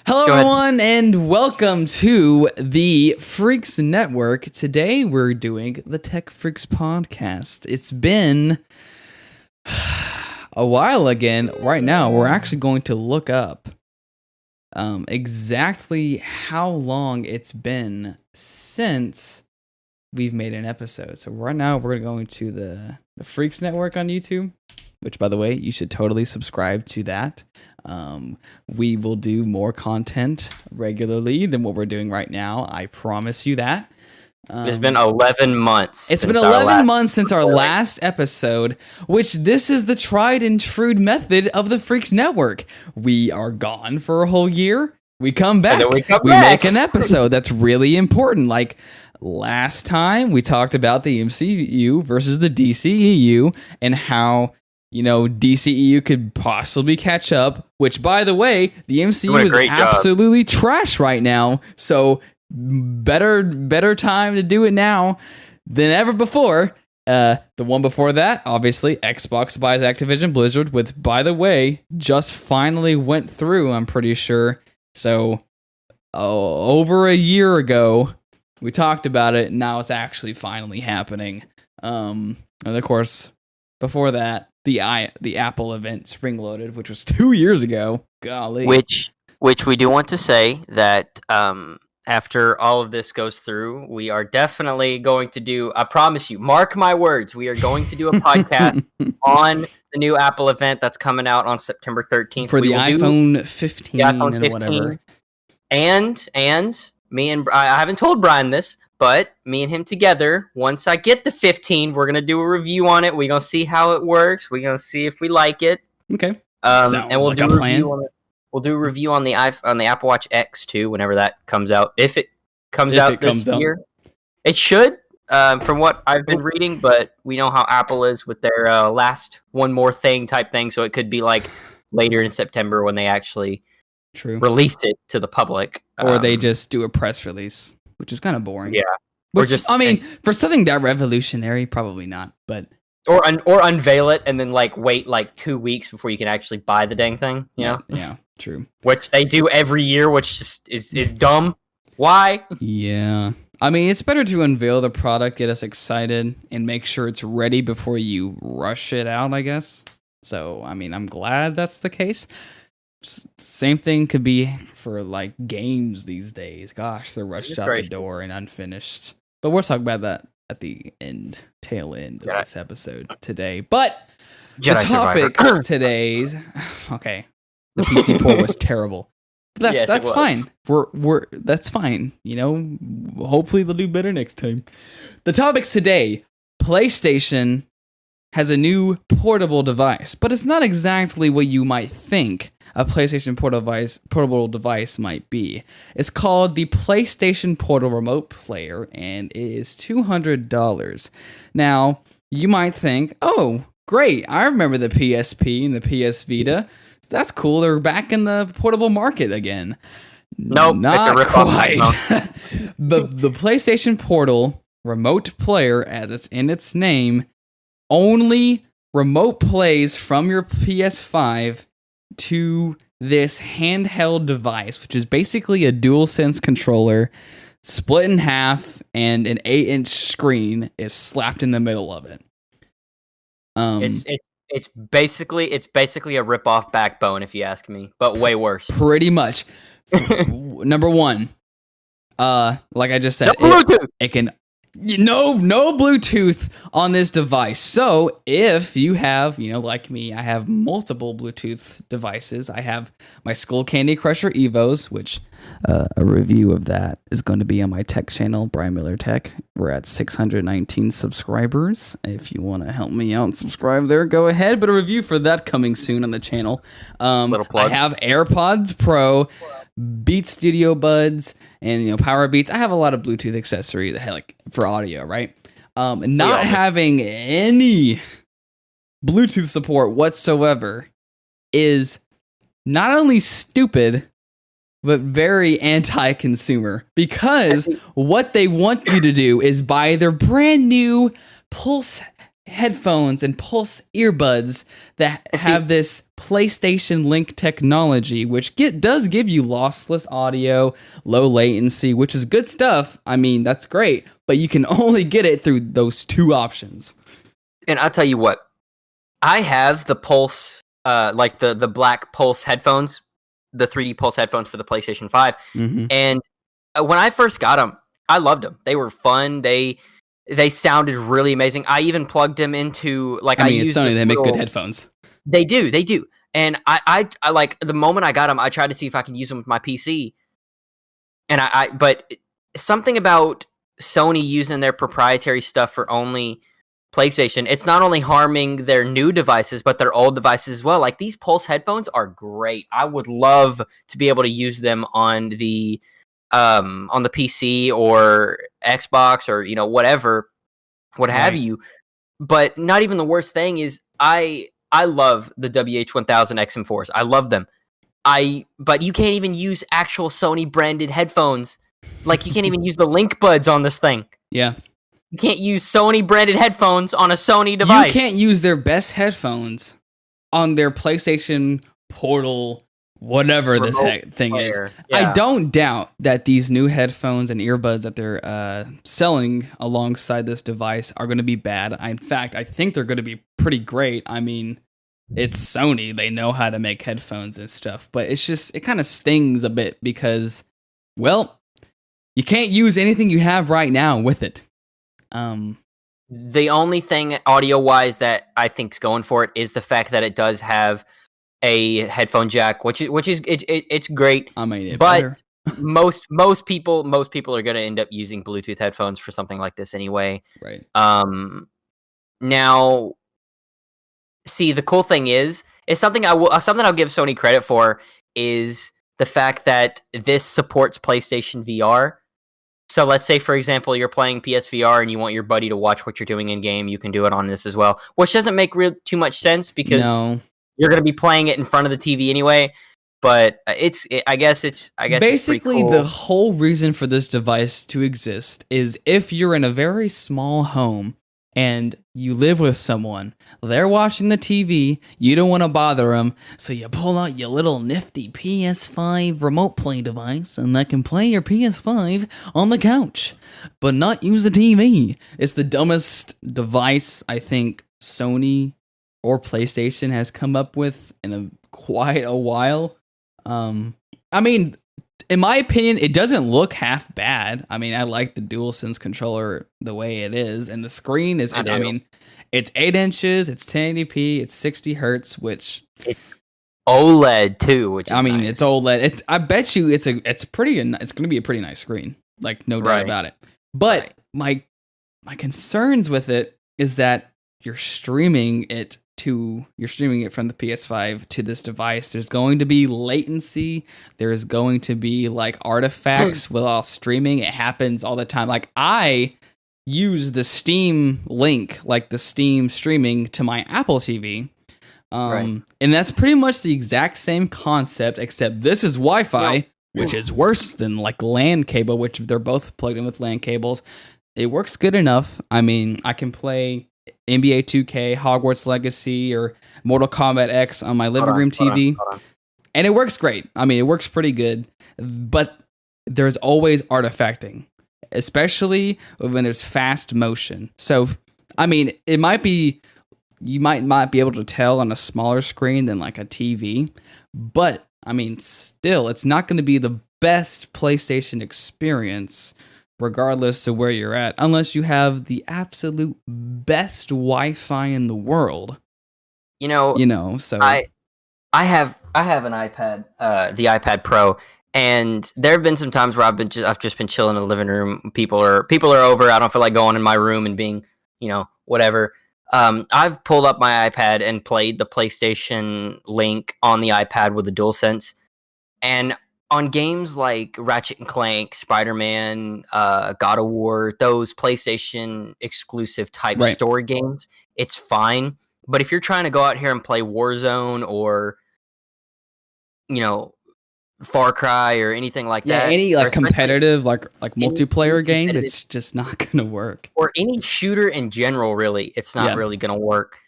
Hello, Go ahead. everyone, and welcome to the Freaks Network. Today, we're doing the Tech Freaks podcast. It's been a while again. Right now, we're actually going to look up exactly how long it's been since we've made an episode. So right now, we're going to the Freaks Network on YouTube, which, by the way, you should totally subscribe to that. We will do more content regularly than what we're doing right now. I promise you that. It's been 11 months. It's been 11 months since our last episode, which this is the tried and true method of the Freaks Network. We are gone for a whole year. We come back. We make an episode that's really important. Like last time, we talked about the MCU versus the DCEU and how DCEU could possibly catch up, which, by the way, the MCU is absolutely trash right now. So better time to do it now than ever before. The one before that, obviously, Xbox buys Activision Blizzard, which, by the way, just finally went through, I'm pretty sure. So over a year ago, we talked about it. Now it's actually finally happening. And of course, before that, the Apple event Spring Loaded, which was 2 years ago. Golly. Which we do want to say that after all of this goes through, we are definitely going to do, I promise you, mark my words, we are going to do a podcast on the new Apple event that's coming out on September 13th. For the iPhone 15 and whatever. And me and I haven't told Brian this, but me and him together, once I get the 15, we're going to do a review on it. We're going to see how it works. We're going to see if we like it. Okay. And we'll do a review on it. We'll do a review on the Apple Watch X too, whenever that comes out. If it comes out this year. It should, from what I've been reading, but we know how Apple is with their last one more thing type thing, so it could be like later in September when they actually release it to the public. Or they just do a press release, which is kind of boring. Yeah. For something that revolutionary, probably not, but... Or unveil it and then wait 2 weeks before you can actually buy the dang thing, you know? Yeah, true. Which they do every year, which just is dumb. Why? Yeah. I mean, it's better to unveil the product, get us excited, and make sure it's ready before you rush it out, I guess. So, I mean, I'm glad that's the case. Same thing could be for games these days. Gosh, they're rushed out the door and unfinished. But we'll talk about that at the tail end of this episode today. But the topics today's okay. The PC port was terrible. But that's fine. That's fine. Hopefully they'll do better next time. The topics today: PlayStation has a new portable device, but it's not exactly what you might think a PlayStation portable device might be. It's called the PlayStation Portable Remote Player, and it is $200. Now, you might think, oh, great, I remember the PSP and the PS Vita. That's cool, they're back in the portable market again. Nope, not it's a quite. The PlayStation Portal Remote Player, as it's in its name, only remote plays from your PS5 to this handheld device, which is basically a DualSense controller split in half, and an 8-inch screen is slapped in the middle of it. It's basically a rip-off Backbone, if you ask me, but way worse. Pretty much. Number one, like I just said, it can. No Bluetooth on this device. So if you have, like me, I have multiple Bluetooth devices. I have my Skull Candy Crusher Evos, which a review of that is going to be on my tech channel, Brian Miller Tech. We're at 619 subscribers. If you want to help me out and subscribe there, go ahead. But a review for that coming soon on the channel. Little plug. I have AirPods Pro, Beats Studio Buds, and Power Beats. I have a lot of Bluetooth accessories for audio, right? Not having any Bluetooth support whatsoever is not only stupid, but very anti-consumer, because what they want you to do is buy their brand new Pulse headphones and Pulse earbuds that have this PlayStation Link technology, which does give you lossless audio, low latency, which is good stuff. I mean, that's great, but you can only get it through those two options. And I'll tell you what, I have the Pulse, like the black Pulse headphones, the 3D Pulse headphones for the PlayStation 5. Mm-hmm. And when I first got them, I loved them. They were fun. They sounded really amazing. I even plugged them into I mean, it's Sony. They make good headphones. They do. And I like the moment I got them, I tried to see if I could use them with my PC. And but something about Sony using their proprietary stuff for only PlayStation, it's not only harming their new devices, but their old devices as well. Like, these Pulse headphones are great. I would love to be able to use them on the PC or Xbox or, whatever, what have you. But not even the worst thing is I love the WH-1000 XM4s. I love them. But you can't even use actual Sony branded headphones. Like, you can't even use the Link Buds on this thing. Yeah. You can't use Sony branded headphones on a Sony device. You can't use their best headphones on their PlayStation Portal, whatever remote this thing player. Is. Yeah. I don't doubt that these new headphones and earbuds that they're selling alongside this device are going to be bad. In fact, I think they're going to be pretty great. I mean, it's Sony. They know how to make headphones and stuff. But it's just, it kind of stings a bit because, well, you can't use anything you have right now with it. The only thing audio-wise that I think's going for it is the fact that it does have a headphone jack, which is it's great. I mean, but most people are going to end up using Bluetooth headphones for something like this anyway. Right. Now, see, the cool thing is something I'll give Sony credit for is the fact that this supports PlayStation VR. So let's say, for example, you're playing PSVR and you want your buddy to watch what you're doing in game. You can do it on this as well, which doesn't make too much sense because you're going to be playing it in front of the TV anyway. But I guess basically cool. The whole reason for this device to exist is if you're in a very small home and you live with someone, they're watching the TV, you don't want to bother them, so you pull out your little nifty PS5 remote play device, and that can play your PS5 on the couch, but not use the TV. It's the dumbest device I think Sony or PlayStation has come up with in quite a while. I mean, in my opinion, it doesn't look half bad. I mean, I like the DualSense controller the way it is, and the screen is. I mean, it's 8 inches, it's 1080p, it's 60 hertz, which it's OLED too. Which is nice. It's OLED. I bet you it's going to be a pretty nice screen, like no doubt about it. But my concerns with it is that you're streaming it from the PS5 to this device. There's going to be latency. There's going to be like artifacts while streaming. It happens all the time. Like, I use the Steam Link, like the Steam streaming to my Apple TV. And that's pretty much the exact same concept, except this is Wi-Fi, which is worse than like LAN cable, which they're both plugged in with LAN cables. It works good enough. I mean, I can play NBA 2K, Hogwarts Legacy, or Mortal Kombat X on my living room TV. And it works great. I mean, it works pretty good. But there's always artifacting, especially when there's fast motion. So, I mean, you might not be able to tell on a smaller screen than like a TV. But, I mean, still, it's not going to be the best PlayStation experience regardless of where you're at, unless you have the absolute best Wi-Fi in the world. So I have an iPad, the iPad Pro, and there have been some times where I've just been chilling in the living room. People are over. I don't feel like going in my room and being, whatever. I've pulled up my iPad and played the PlayStation Link on the iPad with the DualSense, and on games like Ratchet and Clank, Spider-Man, God of War, those PlayStation exclusive type story games, it's fine. But if you're trying to go out here and play Warzone or, Far Cry or anything like that. Any like competitive, like multiplayer game, competitive, it's just not gonna work. Or any shooter in general, really, it's not really gonna work.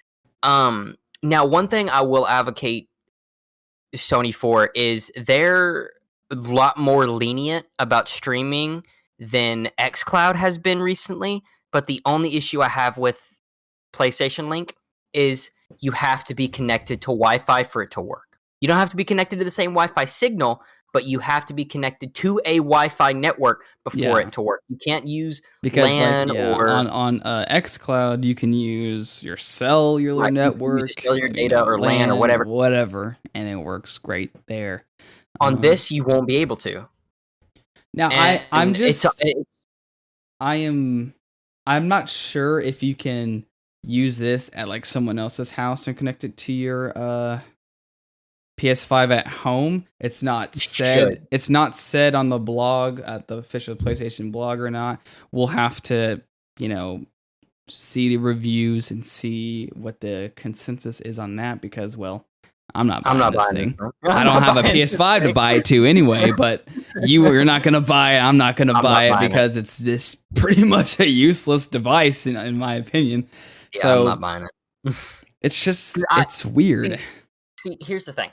Now one thing I will advocate Sony for is they're a lot more lenient about streaming than xCloud has been recently. But the only issue I have with PlayStation Link is you have to be connected to Wi-Fi for it to work. You don't have to be connected to the same Wi-Fi signal, but you have to be connected to a Wi-Fi network before it to work. You can't use LAN or on xCloud you can use your cellular network, you cellular data or LAN or whatever, and it works great there. On this, you won't be able to. Now, I'm not sure if you can use this at like someone else's house and connect it to your PS5 at home. It's not said. It's not said on the blog at the official PlayStation blog or not. We'll have to, see the reviews and see what the consensus is on that because, well, I'm not buying this thing. I don't have a PS5 to buy it to anyway, but you're not going to buy it. I'm not going to buy it because it's this pretty much a useless device in my opinion. Yeah, so I'm not buying it. It's just, it's weird. See, here's the thing.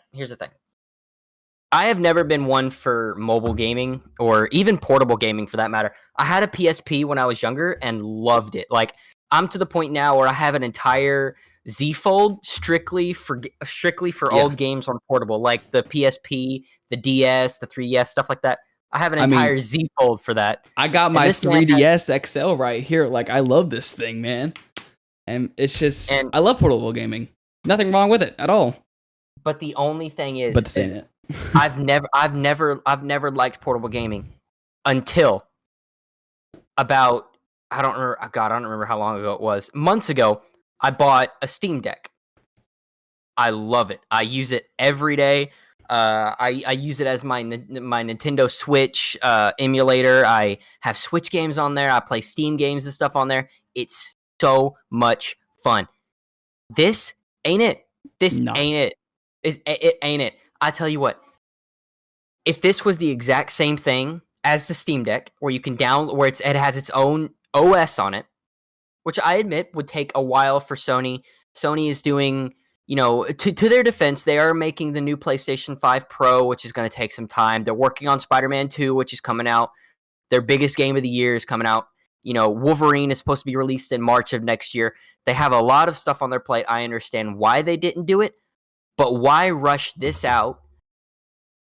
I have never been one for mobile gaming or even portable gaming for that matter. I had a PSP when I was younger and loved it. Like, I'm to the point now where I have an entire Z Fold strictly for old games on portable, like the PSP, the DS, the 3DS, stuff like that. I have an entire Z Fold for that. I got my 3DS XL right here. Like, I love this thing, man. And it's just, I love portable gaming. Nothing wrong with it at all. But the only thing is, I've never liked portable gaming until about I don't remember how long ago it was. Months ago, I bought a Steam Deck. I love it. I use it every day. I use it as my Nintendo Switch emulator. I have Switch games on there. I play Steam games and stuff on there. It's so much fun. This ain't it. Ain't it. It ain't it. I tell you what. If this was the exact same thing as the Steam Deck, where you can where it has its own OS on it, which I admit would take a while for Sony. Sony is doing, to their defense, they are making the new PlayStation 5 Pro, which is going to take some time. They're working on Spider-Man 2, which is coming out. Their biggest game of the year is coming out. Wolverine is supposed to be released in March of next year. They have a lot of stuff on their plate. I understand why they didn't do it, but why rush this out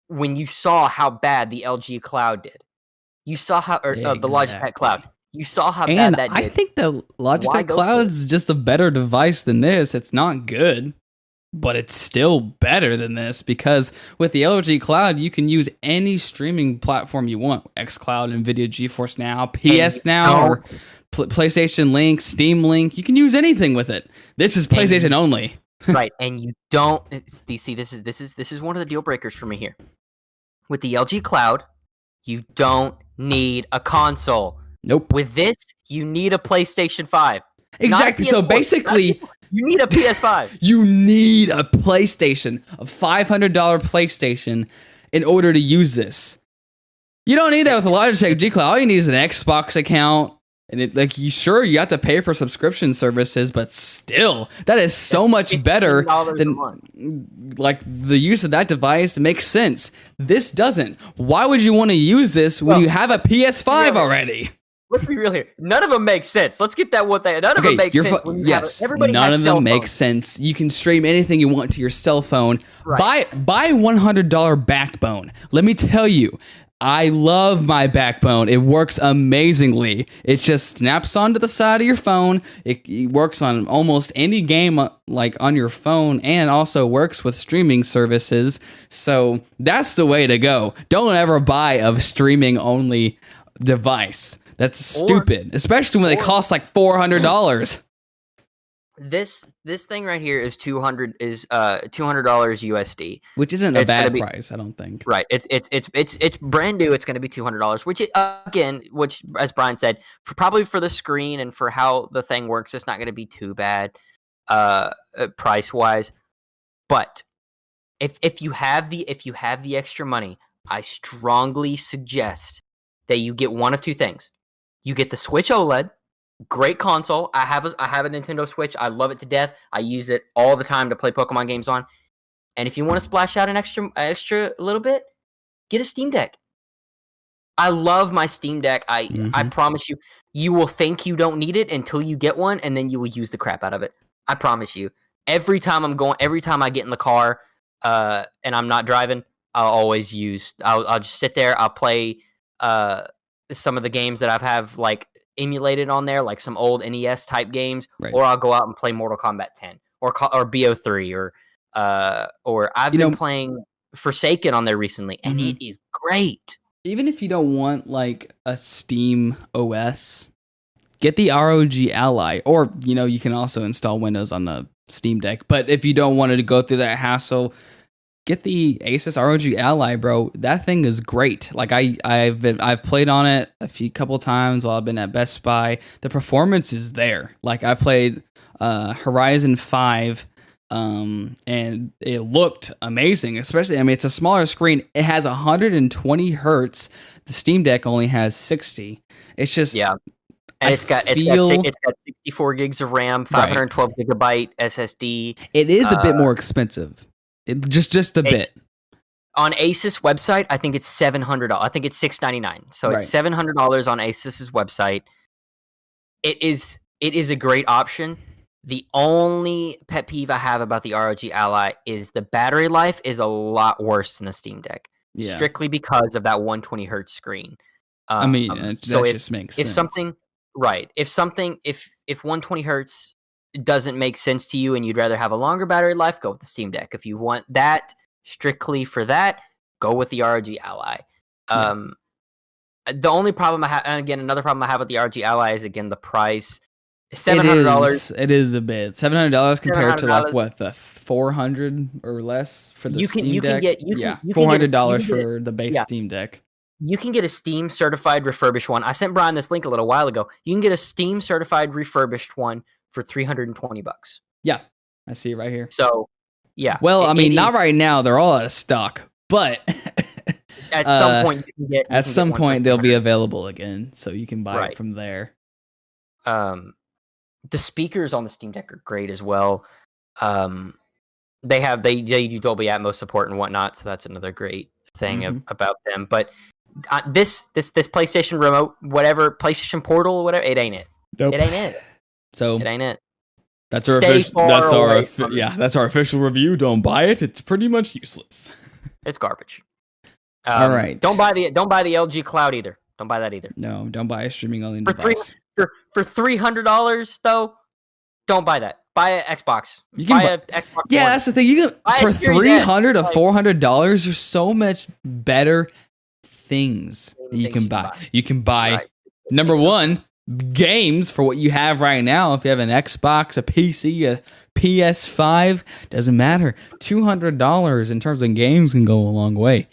when you saw how bad the LG Cloud did? You saw how, the Logitech Cloud. You saw how bad that did. I think the Logitech Cloud's just a better device than this. It's not good, but it's still better than this because with the LG Cloud, you can use any streaming platform you want. xCloud, NVIDIA GeForce Now, PS Now, or PlayStation Link, Steam Link. You can use anything with it. This is PlayStation only. Right, and you don't see this is one of the deal breakers for me here. With the LG Cloud, you don't need a console. Nope. With this, you need a PlayStation 5. Exactly. So basically, you need a PS5. You need a PlayStation, a $500 PlayStation, in order to use this. You don't need that with the Logitech G Cloud. All you need is an Xbox account. And you have to pay for subscription services, but still, that is so much better than like the use of that device. It makes sense. This doesn't. Why would you want to use this when you have a PS5 already? Let's be real here. None of them make sense. Let's get that one thing. None of them make sense. None of them make sense. You can stream anything you want to your cell phone. Right. Buy $100 Backbone. Let me tell you, I love my Backbone. It works amazingly. It just snaps onto the side of your phone. It works on almost any game like on your phone and also works with streaming services. So that's the way to go. Don't ever buy a streaming only device. That's stupid, especially when they cost like $400. This thing right here is $200 USD, which isn't a bad price, I don't think. Right, it's brand new. It's going to be $200, which as Brian said, probably for the screen and for how the thing works, it's not going to be too bad, price wise. But if you have the extra money, I strongly suggest that you get one of two things. You get the Switch OLED, great console. I have a Nintendo Switch. I love it to death. I use it all the time to play Pokemon games on. And if you want to splash out an extra little bit, get a Steam Deck. I love my Steam Deck. I promise you, you will think you don't need it until you get one, and then you will use the crap out of it. I promise you. Every time I get in the car, and I'm not driving, I'll just sit there. I'll play some of the games that I have like emulated on there, like some old NES type games, right. Or I'll go out and play Mortal Kombat 10 or BO3 or I've been playing Forsaken on there recently, and it is great. Even if you don't want like a Steam OS, get the ROG Ally, or you can also install Windows on the Steam Deck. But if you don't want to go through that hassle, get the Asus ROG Ally, bro. That thing is great. Like I've played on it couple times while I've been at Best Buy. The performance is there. Like I played Horizon 5. And it looked amazing, especially, it's a smaller screen. It has 120 hertz. The Steam Deck only has 60. It's just, and it's got 64 gigs of RAM, 512 gigabyte SSD. It is a bit more expensive. Just a bit. On Asus website, I think it's $700. I think it's $699. So it's $700 on Asus's website. It is a great option. The only pet peeve I have about the ROG Ally is the battery life is a lot worse than the Steam Deck, strictly because of that 120 hertz screen. That just makes sense. If 120 hertz doesn't make sense to you and you'd rather have a longer battery life, go with the Steam Deck. If you want that strictly for that, go with the ROG Ally. The only problem I have, and again, another problem I have with the ROG Ally is again the price. $700. It is a bit. $700 compared to like what, the $400 or less for the Steam Deck. $400 for the base Steam Deck. You can get a Steam certified refurbished one. I sent Brian this link a little while ago. You can get a Steam certified refurbished one for $320. Yeah, I see it right here. So, yeah. Well, not right now. They're all out of stock, but at some point you can get. At some point they'll be available again, so you can buy it from there. The speakers on the Steam Deck are great as well. They do Dolby Atmos support and whatnot, so that's another great thing about them. But this PlayStation remote, whatever, PlayStation Portal, whatever, it ain't it. Nope. It ain't it. So it ain't it. That's our that's our official review. Don't buy it. It's pretty much useless. It's garbage. All right. Don't buy the LG Cloud either. Don't buy that either. No, don't buy a streaming only device. For $300 though, don't buy that. Buy an Xbox. You can buy an Xbox. Yeah, One. That's the thing. You can for $300 to $400. There's so much better things that you can buy. You can buy number one, games for what you have right now. If you have an Xbox, a PC, a PS5, doesn't matter. $200 in terms of games can go a long way.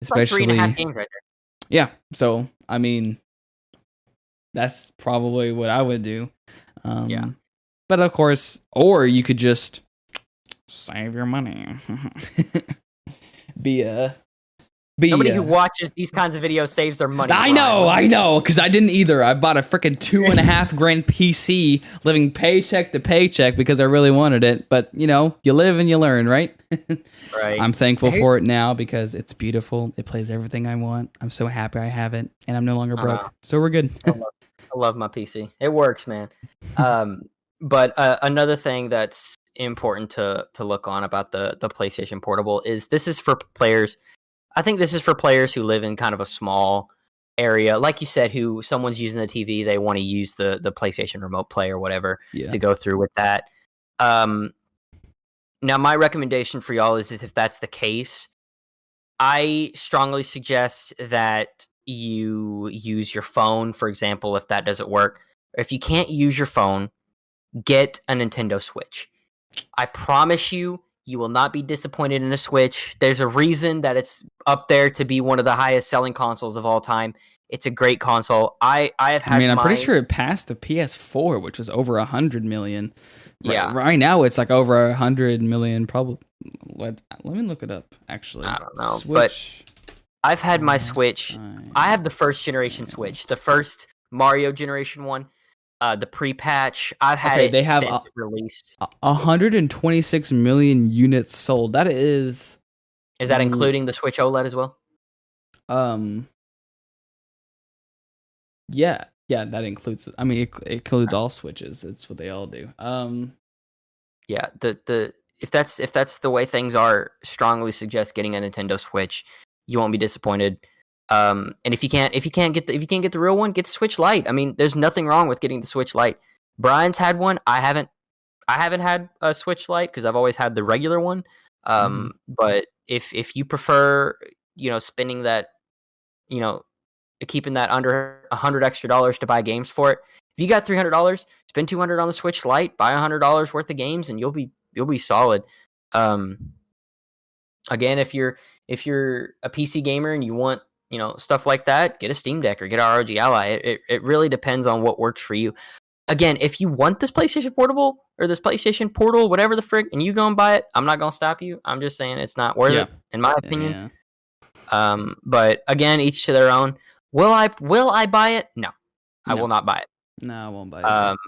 Especially like 3.5 games right there. Yeah. So that's probably what I would do. But of course, or you could just save your money. Nobody who watches these kinds of videos saves their money. I know, because I didn't either. I bought a freaking $2,500 PC, living paycheck to paycheck because I really wanted it. But you live and you learn, right? Right. I'm thankful for it now because it's beautiful. It plays everything I want. I'm so happy I have it, and I'm no longer broke. So we're good. I love my PC. It works, man. But another thing that's important to look on about the PlayStation Portable is this is for players. I think this is for players who live in kind of a small area, like you said, who someone's using the TV, they want to use the PlayStation Remote Play or whatever to go through with that. Now, my recommendation for y'all is if that's the case, I strongly suggest that you use your phone, for example, if that doesn't work. If you can't use your phone, get a Nintendo Switch. I promise you, you will not be disappointed in a Switch. There's a reason that it's up there to be one of the highest selling consoles of all time. It's a great console. I'm pretty sure it passed the PS4, which was over 100 million. Yeah. Right now, it's like over 100 million. Probably. Let me look it up. Actually, I don't know, Switch. I've had my Switch. I have the first generation Switch, the first Mario generation one, the pre-patch. I've had it since it released. 126 million units sold. That is. Is that including the Switch OLED as well? Yeah, that includes. I mean, it includes all Switches. It's what they all do. Yeah, if that's the way things are, strongly suggest getting a Nintendo Switch. You won't be disappointed. And if you can't get the real one, get the Switch Lite. I mean, there's nothing wrong with getting the Switch Lite. Brian's had one. I haven't had a Switch Lite because I've always had the regular one. But if you prefer, spending that, keeping that under $100 extra to buy games for it. If you got $300, spend $200 on the Switch Lite, buy $100 worth of games, and you'll be solid. Again, if you're a PC gamer and you want stuff like that, get a Steam Deck or get a ROG Ally. It really depends on what works for you. Again, if you want this PlayStation Portable or this PlayStation Portal, whatever the frick, and you go and buy it, I'm not gonna stop you. I'm just saying it's not worth it, in my opinion. Yeah. But again, each to their own. Will I buy it? No. I will not buy it. No, I won't buy it.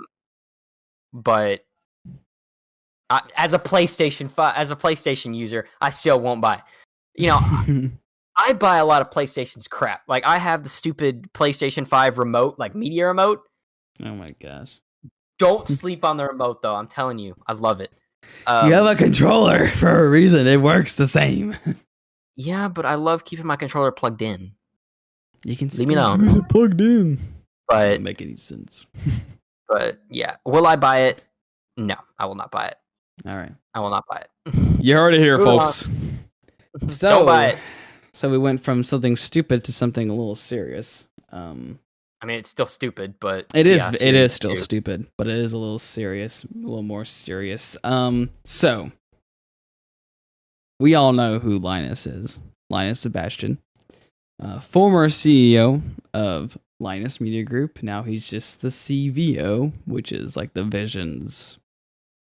But as a PlayStation user, I still won't buy it. I buy a lot of PlayStation's crap. Like, I have the stupid PlayStation 5 remote, like media remote. Oh my gosh. Don't sleep on the remote, though. I'm telling you. I love it. You have a controller for a reason. It works the same. Yeah, but I love keeping my controller plugged in. You can leave me alone. Plugged in. But doesn't make any sense. But yeah, will I buy it? No, I will not buy it. All right, I will not buy it. You heard it here, folks. So, don't buy it. So we went from something stupid to something a little serious. I mean, it's still stupid, but it is still stupid, but it is a little serious, a little more serious. So we all know who Linus is. Linus Sebastian, former CEO of Linus Media Group. Now he's just the CVO, which is like the Visions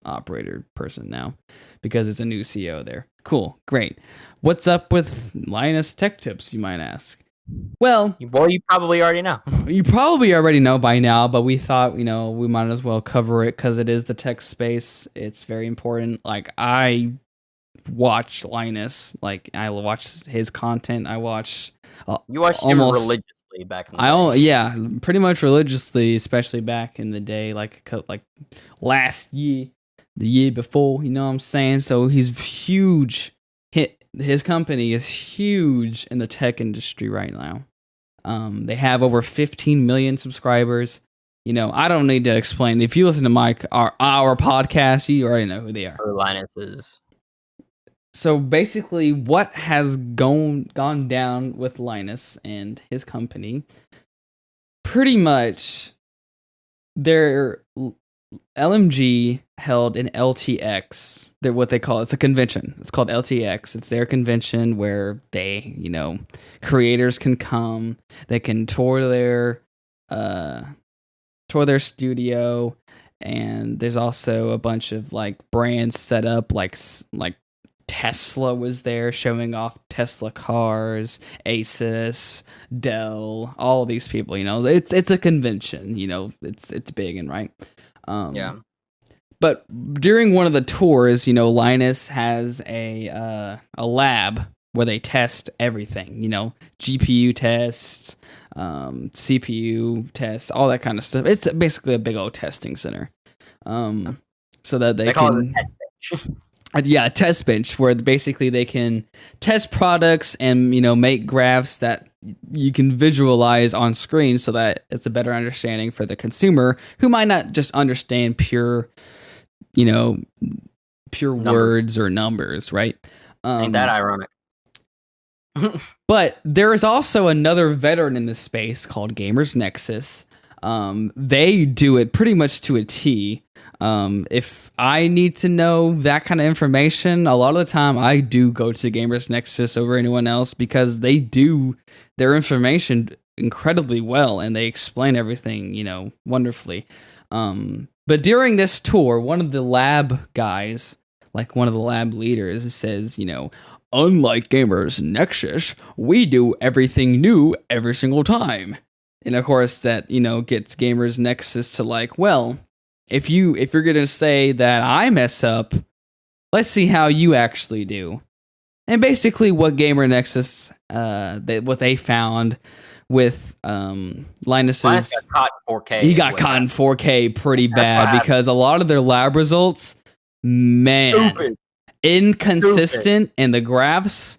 operator person now, because it's a new CEO there. Cool, great. What's up with Linus Tech Tips, you might ask? Well, you probably already know. You probably already know by now, but we thought, we might as well cover it because it is the tech space. It's very important. Like, I watch Linus. Like, I watch his content. I watch. You watched him religiously back in the day. Yeah, pretty much religiously, especially back in the day, like last year, the year before. You know what I'm saying? So he's huge. His company is huge in the tech industry right now. They have over 15 million subscribers. I don't need to explain. If you listen to our podcast, you already know who they are. Who Linus is. So basically, what has gone down with Linus and his company? Pretty much, their LMG held an LTX. They're what they call it's a convention. It's called LTX. It's their convention where they, creators can come. They can tour their studio, and there's also a bunch of like brands set up, like Tesla was there showing off Tesla cars, Asus, Dell, all these people. It's a convention. It's big and right. Yeah. But during one of the tours, Linus has a lab where they test everything. GPU tests, CPU tests, all that kind of stuff. It's basically a big old testing center. So that they call can. It a test bench. Yeah, a test bench where basically they can test products and make graphs that you can visualize on screen so that it's a better understanding for the consumer who might not just understand pure words or numbers, right? Ain't that ironic? But there is also another veteran in this space called Gamers Nexus. They do it pretty much to a T. If I need to know that kind of information, a lot of the time I do go to Gamers Nexus over anyone else because they do their information incredibly well and they explain everything, wonderfully. But during this tour, one of the lab guys, like one of the lab leaders, says, unlike Gamers Nexus, we do everything new every single time. And of course, that gets Gamers Nexus to like, well, if you're gonna say that I mess up, let's see how you actually do. And basically, what Gamer Nexus, what they found with Linus's, got caught in 4K. He got caught in 4K pretty bad because a lot of their lab results, man, Stupid. Inconsistent, and the graphs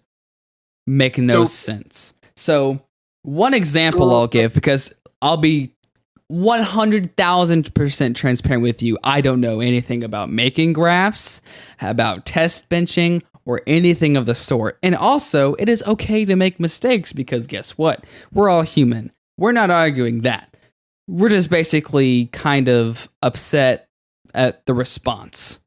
make no sense. So one example I'll give, because I'll be 100,000% transparent with you. I don't know anything about making graphs, about test benching, or anything of the sort. And also, it is okay to make mistakes because guess what? We're all human. We're not arguing that. We're just basically kind of upset at the response,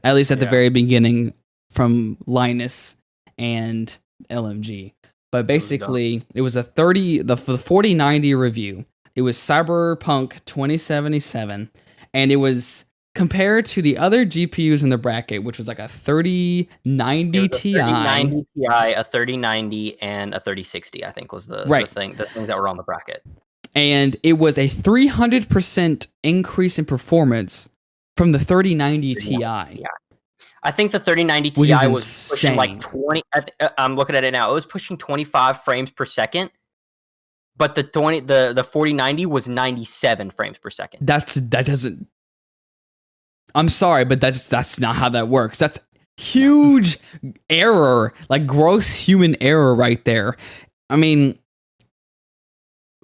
at least at the very beginning from Linus and LMG. But basically, it was the 4090 review. It was Cyberpunk 2077, and it was compared to the other GPUs in the bracket, which was like a 3090 Ti. 3090 Ti, a 3090, and a 3060, I think was the things that were on the bracket. And it was a 300% increase in performance from the 3090 Ti. I think the 3090 Ti was pushing like 20. I'm looking at it now. It was pushing 25 frames per second. But the 4090 was 97 frames per second. That doesn't. I'm sorry, but that's not how that works. That's huge error, like gross human error right there. I mean,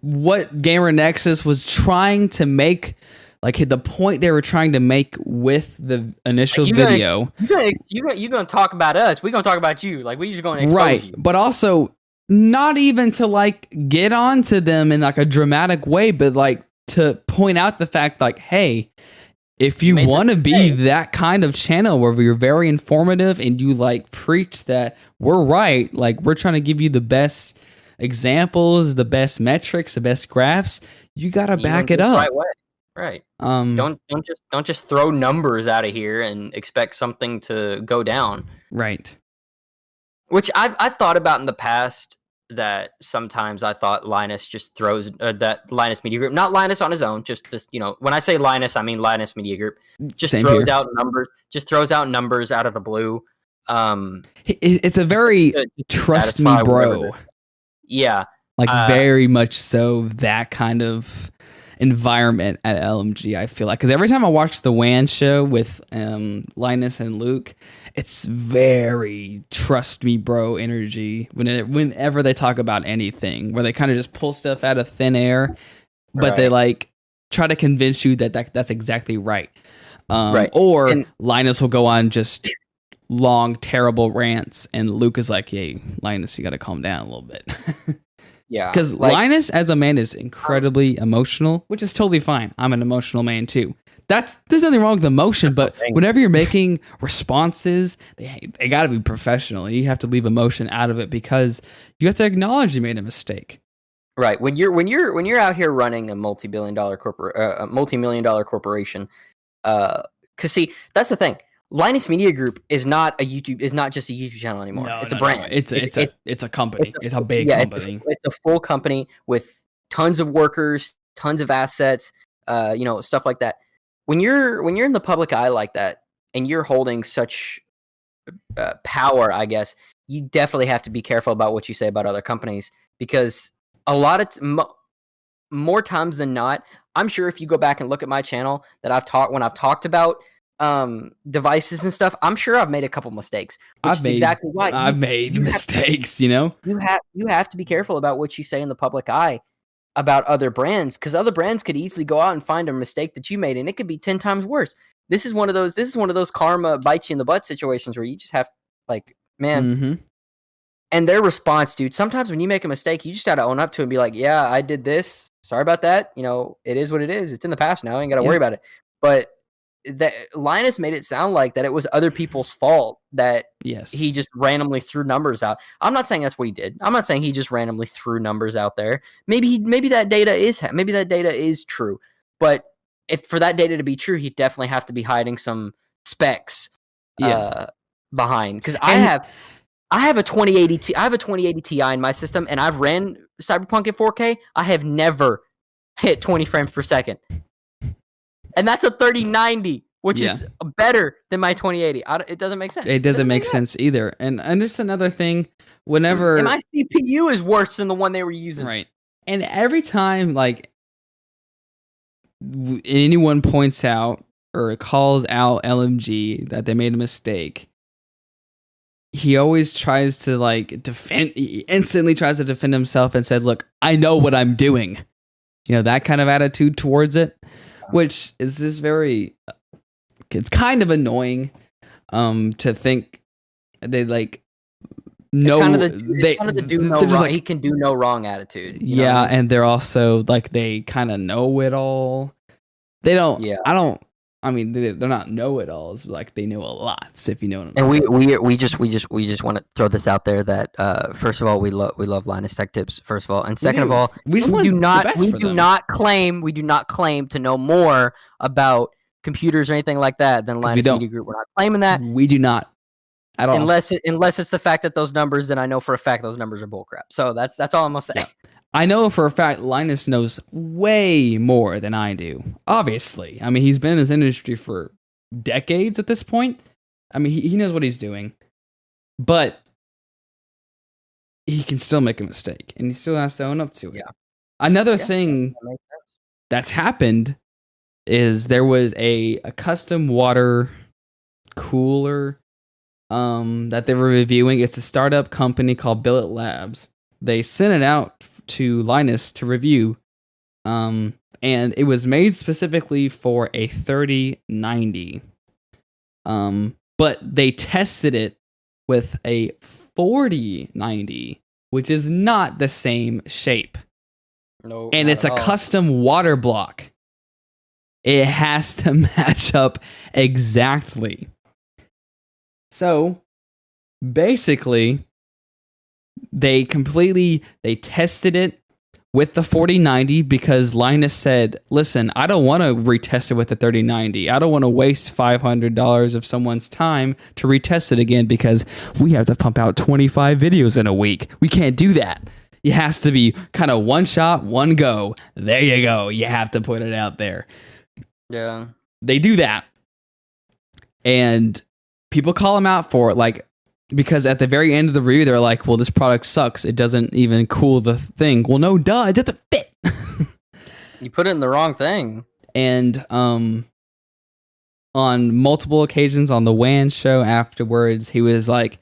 what Gamer Nexus was trying to make, like the point they were trying to make with the initial video. You're gonna talk about us. We're gonna talk about you. Like we just gonna expose you. But also, not even to like get onto them in like a dramatic way, but like to point out the fact like, hey, if you want to be that kind of channel where you're very informative and you like preach that we're right, like we're trying to give you the best examples, the best metrics, the best graphs, you gotta back it up. Right way. Right. Don't just throw numbers out of here and expect something to go down. Right. Which I've thought about in the past, that sometimes I thought Linus just throws that Linus Media Group, not Linus on his own, just this, when I say Linus, I mean Linus Media Group, just throws out numbers out of the blue. It's a very trust me, bro. Yeah. Like very much so that kind of environment at LMG, I feel like, because every time I watch the WAN show with Linus and Luke, it's very trust me bro energy whenever they talk about anything, where they kind of just pull stuff out of thin air, but they like try to convince you that that's exactly right. Or Linus will go on just long terrible rants and Luke is like, hey Linus, you gotta calm down a little bit. Yeah, because Linus as a man is incredibly emotional, which is totally fine. I'm an emotional man too. There's nothing wrong with emotion, but whenever you're making responses, they got to be professional. You have to leave emotion out of it because you have to acknowledge you made a mistake. Right. When you're out here running a multi-million dollar corporation, because see, that's the thing. Linus Media Group is not just a YouTube channel anymore. It's a brand. No. It's a company. It's a big company. It's a full company with tons of workers, tons of assets, stuff like that. When you're in the public eye like that and you're holding such power, I guess, you definitely have to be careful about what you say about other companies, because a lot of more times than not, I'm sure if you go back and look at my channel when I've talked about devices and stuff, I'm sure I've made a couple mistakes. Exactly why I've made mistakes. You have to be careful about what you say in the public eye about other brands, because other brands could easily go out and find a mistake that you made, and it could be 10 times worse. This is one of those karma bites you in the butt situations where you just have man. Mm-hmm. And their response, dude, sometimes when you make a mistake, you just got to own up to it and be like, yeah, I did this. Sorry about that. It is what it is. It's in the past now. I ain't got to worry about it. But that Linus made it sound like that it was other people's fault that he just randomly threw numbers out. I'm not saying that's what he did. I'm not saying he just randomly threw numbers out there. Maybe that data is true. But if for that data to be true, he'd definitely have to be hiding some specs behind. Because I have a 2080 Ti in my system, and I've ran Cyberpunk in 4K. I have never hit 20 frames per second, and that's a 3090, which is better than my 2080. It doesn't make sense. It doesn't make sense either. And just another thing, whenever and my CPU is worse than the one they were using, right? And every time like anyone points out or calls out LMG that they made a mistake, he always tries to like defend. He instantly tries to defend himself and said, "Look, I know what I'm doing." You know, that kind of attitude towards it, which is just very. It's kind of annoying, to think they like know he can do no wrong attitude. Yeah, I mean? And they're also like they kind of know it all. They don't. Yeah, I mean, they're not know-it-alls. Like they know a lot. If you know what I'm saying. And we just want to throw this out there that first of all we love Linus Tech Tips. First of all, and second of all, we do not claim to know more about computers or anything like that than Linus Media Group. We're not claiming that. We do not at all. Unless it's the fact that those numbers, then I know for a fact those numbers are bullcrap. So that's all I'm gonna say. Yeah. I know for a fact Linus knows way more than I do. Obviously. I mean, he's been in this industry for decades at this point. I mean, he knows what he's doing. But he can still make a mistake. And he still has to own up to it. Yeah. Another thing that's happened is there was a custom water cooler that they were reviewing. It's a startup company called Billet Labs. They sent it out to Linus to review, and it was made specifically for a 3090. But they tested it with a 4090, which is not the same shape. No, and it's a custom water block. It has to match up exactly. So, basically, they tested it with the 4090 because Linus said, listen, I don't want to retest it with the 3090. I don't want to waste $500 of someone's time to retest it again because we have to pump out 25 videos in a week. We can't do that. It has to be kind of one shot, one go. There you go. You have to put it out there. Yeah. They do that. And people call them out for it, like, because at the very end of the review, they're like, well, this product sucks. It doesn't even cool the thing. Well, no, duh. It doesn't fit. You put it in the wrong thing. And on multiple occasions on the WAN show afterwards, he was like,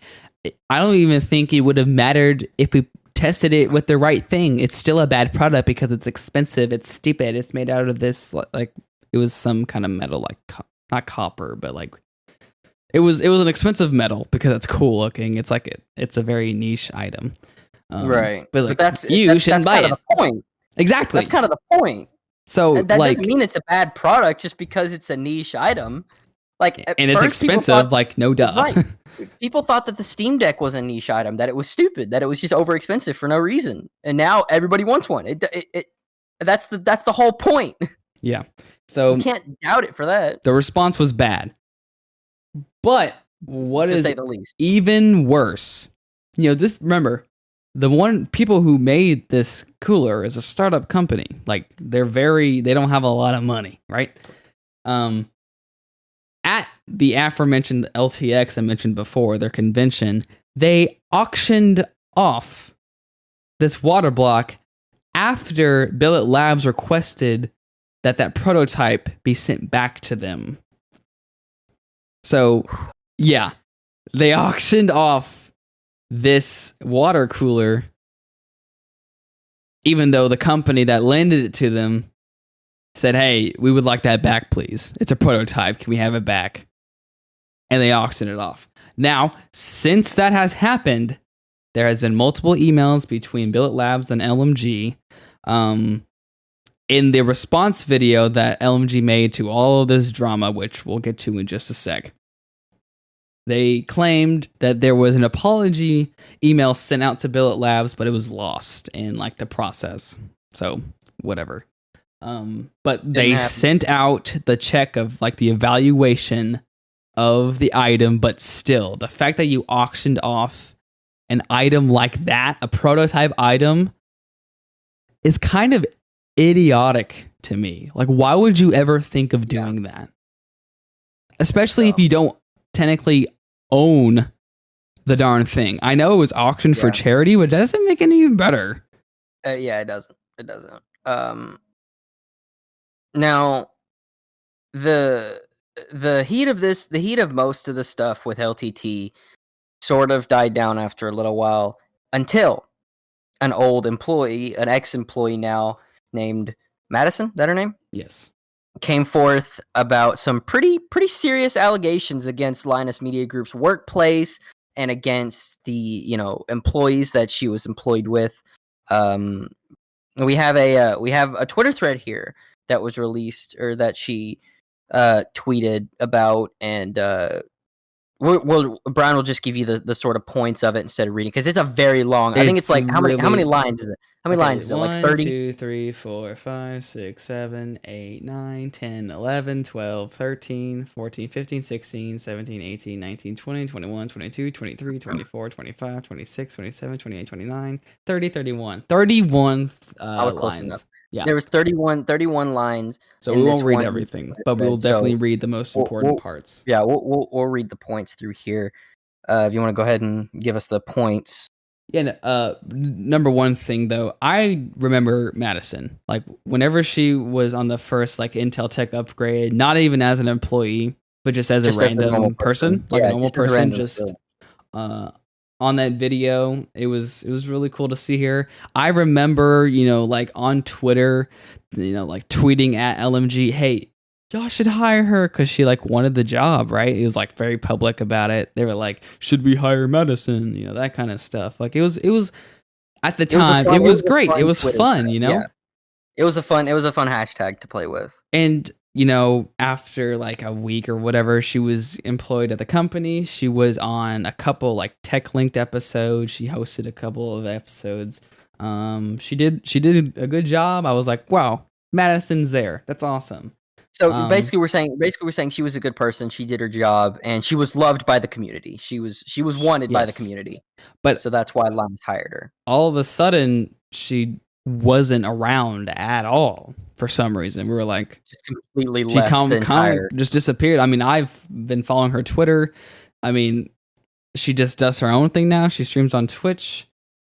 I don't even think it would have mattered if we tested it with the right thing. It's still a bad product because it's expensive. It's stupid. It's made out of this, like, it was some kind of metal, like, not copper, but like, It was an expensive metal because it's cool looking. It's like it's a very niche item, right? But like, that's shouldn't buy it. The point. Exactly. That's kind of the point. So that doesn't mean it's a bad product just because it's a niche item. Like, and it's expensive. Like, no duh. Right. People thought that the Steam Deck was a niche item, that it was stupid, that it was just over expensive for no reason, and now everybody wants one. That's the whole point. Yeah. So you can't doubt it for that. The response was bad. But what to is say the least. Even worse, remember, the people who made this cooler is a startup company. Like, they don't have a lot of money, right? At the aforementioned LTX I mentioned before, their convention, they auctioned off this water block after Billet Labs requested that prototype be sent back to them. So, yeah, they auctioned off this water cooler, even though the company that lended it to them said, hey, we would like that back, please. It's a prototype. Can we have it back? And they auctioned it off. Now, since that has happened, there has been multiple emails between Billet Labs and LMG. In the response video that LMG made to all of this drama, which we'll get to in just a sec, they claimed that there was an apology email sent out to Billet Labs, but it was lost in like the process. So whatever. But they sent out the check of like the evaluation of the item, but still, the fact that you auctioned off an item like that, a prototype item, is kind of idiotic to me. Like, why would you ever think of doing that? Especially if you don't technically own the darn thing. I know it was auctioned for charity, but that doesn't make it even better. Yeah, it doesn't. It doesn't. Now, the heat of most of the stuff with LTT sort of died down after a little while until an old employee, an ex-employee now named Madison, is that her name? Yes. Came forth about some pretty serious allegations against Linus Media Group's workplace and against the employees that she was employed with. We have a Twitter thread here that was released, or that she tweeted about, and Brian will just give you the sort of points of it instead of reading, because it's a very long. I think it's like how many lines is it? How many lines is it? Like 30? 1, 2, 3, 4, 5, 6, 7, 8, 9, 10, 11, 12, 13, 14, 15, 16, 17, 18, 19, 20, 21, 22, 23, 24, 25, 26, 27, 28, 29, 30, 31. 31 lines. Yeah. There was 31 lines. So we won't read everything, but we'll definitely read the most important parts. Yeah, we'll read the points through here. If you want to go ahead and give us the points. Yeah, number one thing though, I remember Madison. Like whenever she was on the first like Intel Tech upgrade, not even as an employee, but just as a random person, like a normal person, just on that video. It was really cool to see her. I remember, like on Twitter, like tweeting at LMG, hey, y'all should hire her, because she like wanted the job, right? It was like very public about it. They were like, should we hire Madison? That kind of stuff. Like it was at the time, it was great. It was fun, Yeah. It was a fun hashtag to play with. And after like a week or whatever, she was employed at the company. She was on a couple like tech linked episodes. She hosted a couple of episodes. She did a good job. I was like, wow, Madison's there. That's awesome. So basically we're saying she was a good person. She did her job, and she was loved by the community. She was wanted by the community. But so that's why Linus hired her. All of a sudden, she wasn't around at all for some reason. We were like, just completely left, just disappeared. I mean, I've been following her Twitter. I mean, she just does her own thing now. She streams on Twitch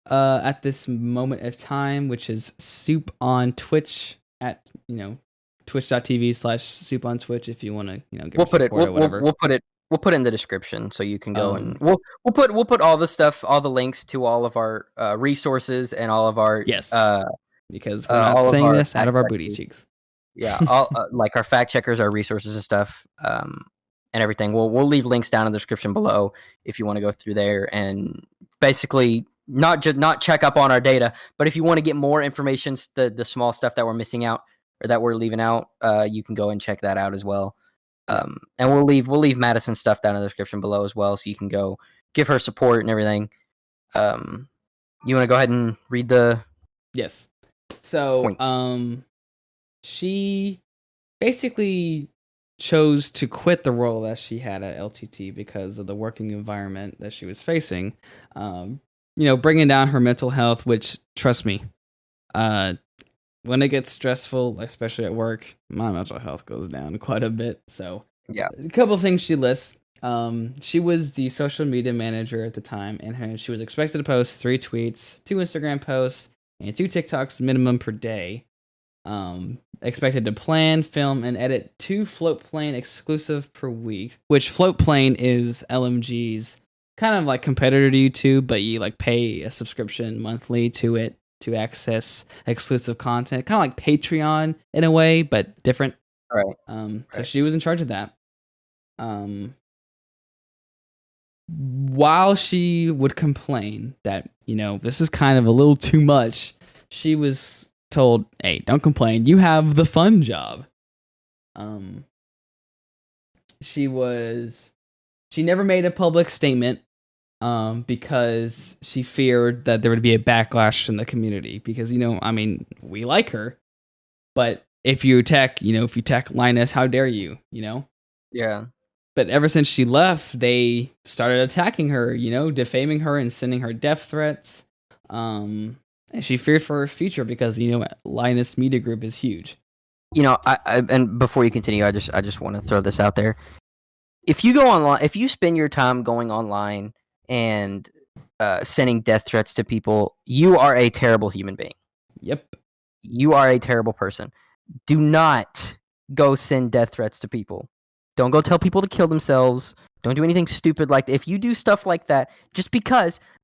at this moment of time, which is Soup on Twitch at twitch.tv/soup on Twitch if you want to give her support or whatever. We'll put it in the description so you can go and we'll put all the stuff, all the links to all of our resources and all of our because we're not saying this out of our booty cheeks. Yeah, all like our fact checkers, our resources and stuff, and everything. We'll leave links down in the description below if you want to go through there and basically not check up on our data, but if you want to get more information, the small stuff that we're missing out or that we're leaving out, you can go and check that out as well. And we'll leave Madison's stuff down in the description below as well, so you can go give her support and everything. You want to go ahead and read the yes. So points. She basically chose to quit the role that she had at LTT because of the working environment that she was facing. Bringing down her mental health, which, trust me, when it gets stressful, especially at work, my mental health goes down quite a bit. So yeah, a couple of things she lists. She was the social media manager at the time, and she was expected to post 3 tweets, 2 Instagram posts, and 2 TikToks minimum per day. Expected to plan, film, and edit 2 Floatplane exclusive per week, which Floatplane is LMG's kind of like competitor to YouTube, but you like pay a subscription monthly to it to access exclusive content, kind of like Patreon in a way, but different. Right. So she was in charge of that. While she would complain that, this is kind of a little too much, she was told, hey, don't complain. You have the fun job. She never made a public statement because she feared that there would be a backlash in the community because, we like her, but if you attack Linus, how dare you, Yeah. But ever since she left, they started attacking her, defaming her and sending her death threats. And she feared for her future because, Linus Media Group is huge. And before you continue, I just want to throw this out there. If you go online, if you spend your time going online and sending death threats to people, you are a terrible human being. Yep. You are a terrible person. Do not go send death threats to people. Don't go tell people to kill themselves. Don't do anything stupid like that. If you do stuff like that,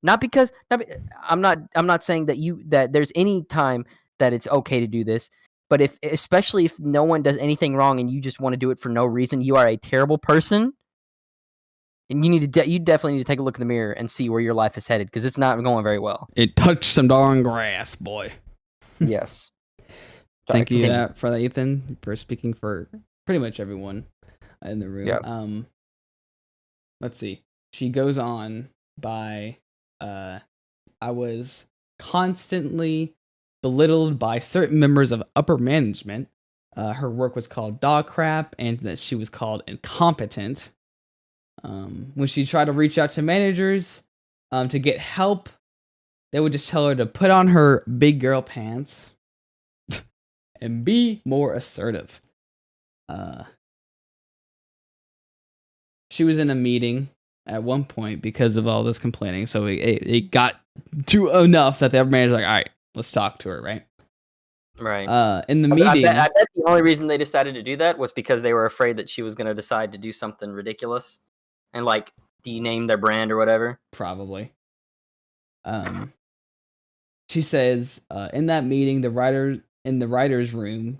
I'm not saying that there's any time that it's okay to do this, but especially if no one does anything wrong and you just want to do it for no reason, you are a terrible person. And you definitely need to take a look in the mirror and see where your life is headed, because it's not going very well. It touched some darn grass, boy. Yes. Thank you for that, Ethan, for speaking for pretty much everyone in the room. Yep. Let's see. She goes on by, I was constantly belittled by certain members of upper management. Her work was called dog crap, and that she was called incompetent. When she tried to reach out to managers to get help, they would just tell her to put on her big girl pants and be more assertive. She was in a meeting at one point because of all this complaining, so it got to enough that the upper manager was like, all right, let's talk to her, right? Right. In the meeting... I bet the only reason they decided to do that was because they were afraid that she was going to decide to do something ridiculous and, like, dename their brand or whatever. Probably. She says, in that meeting, the writer's room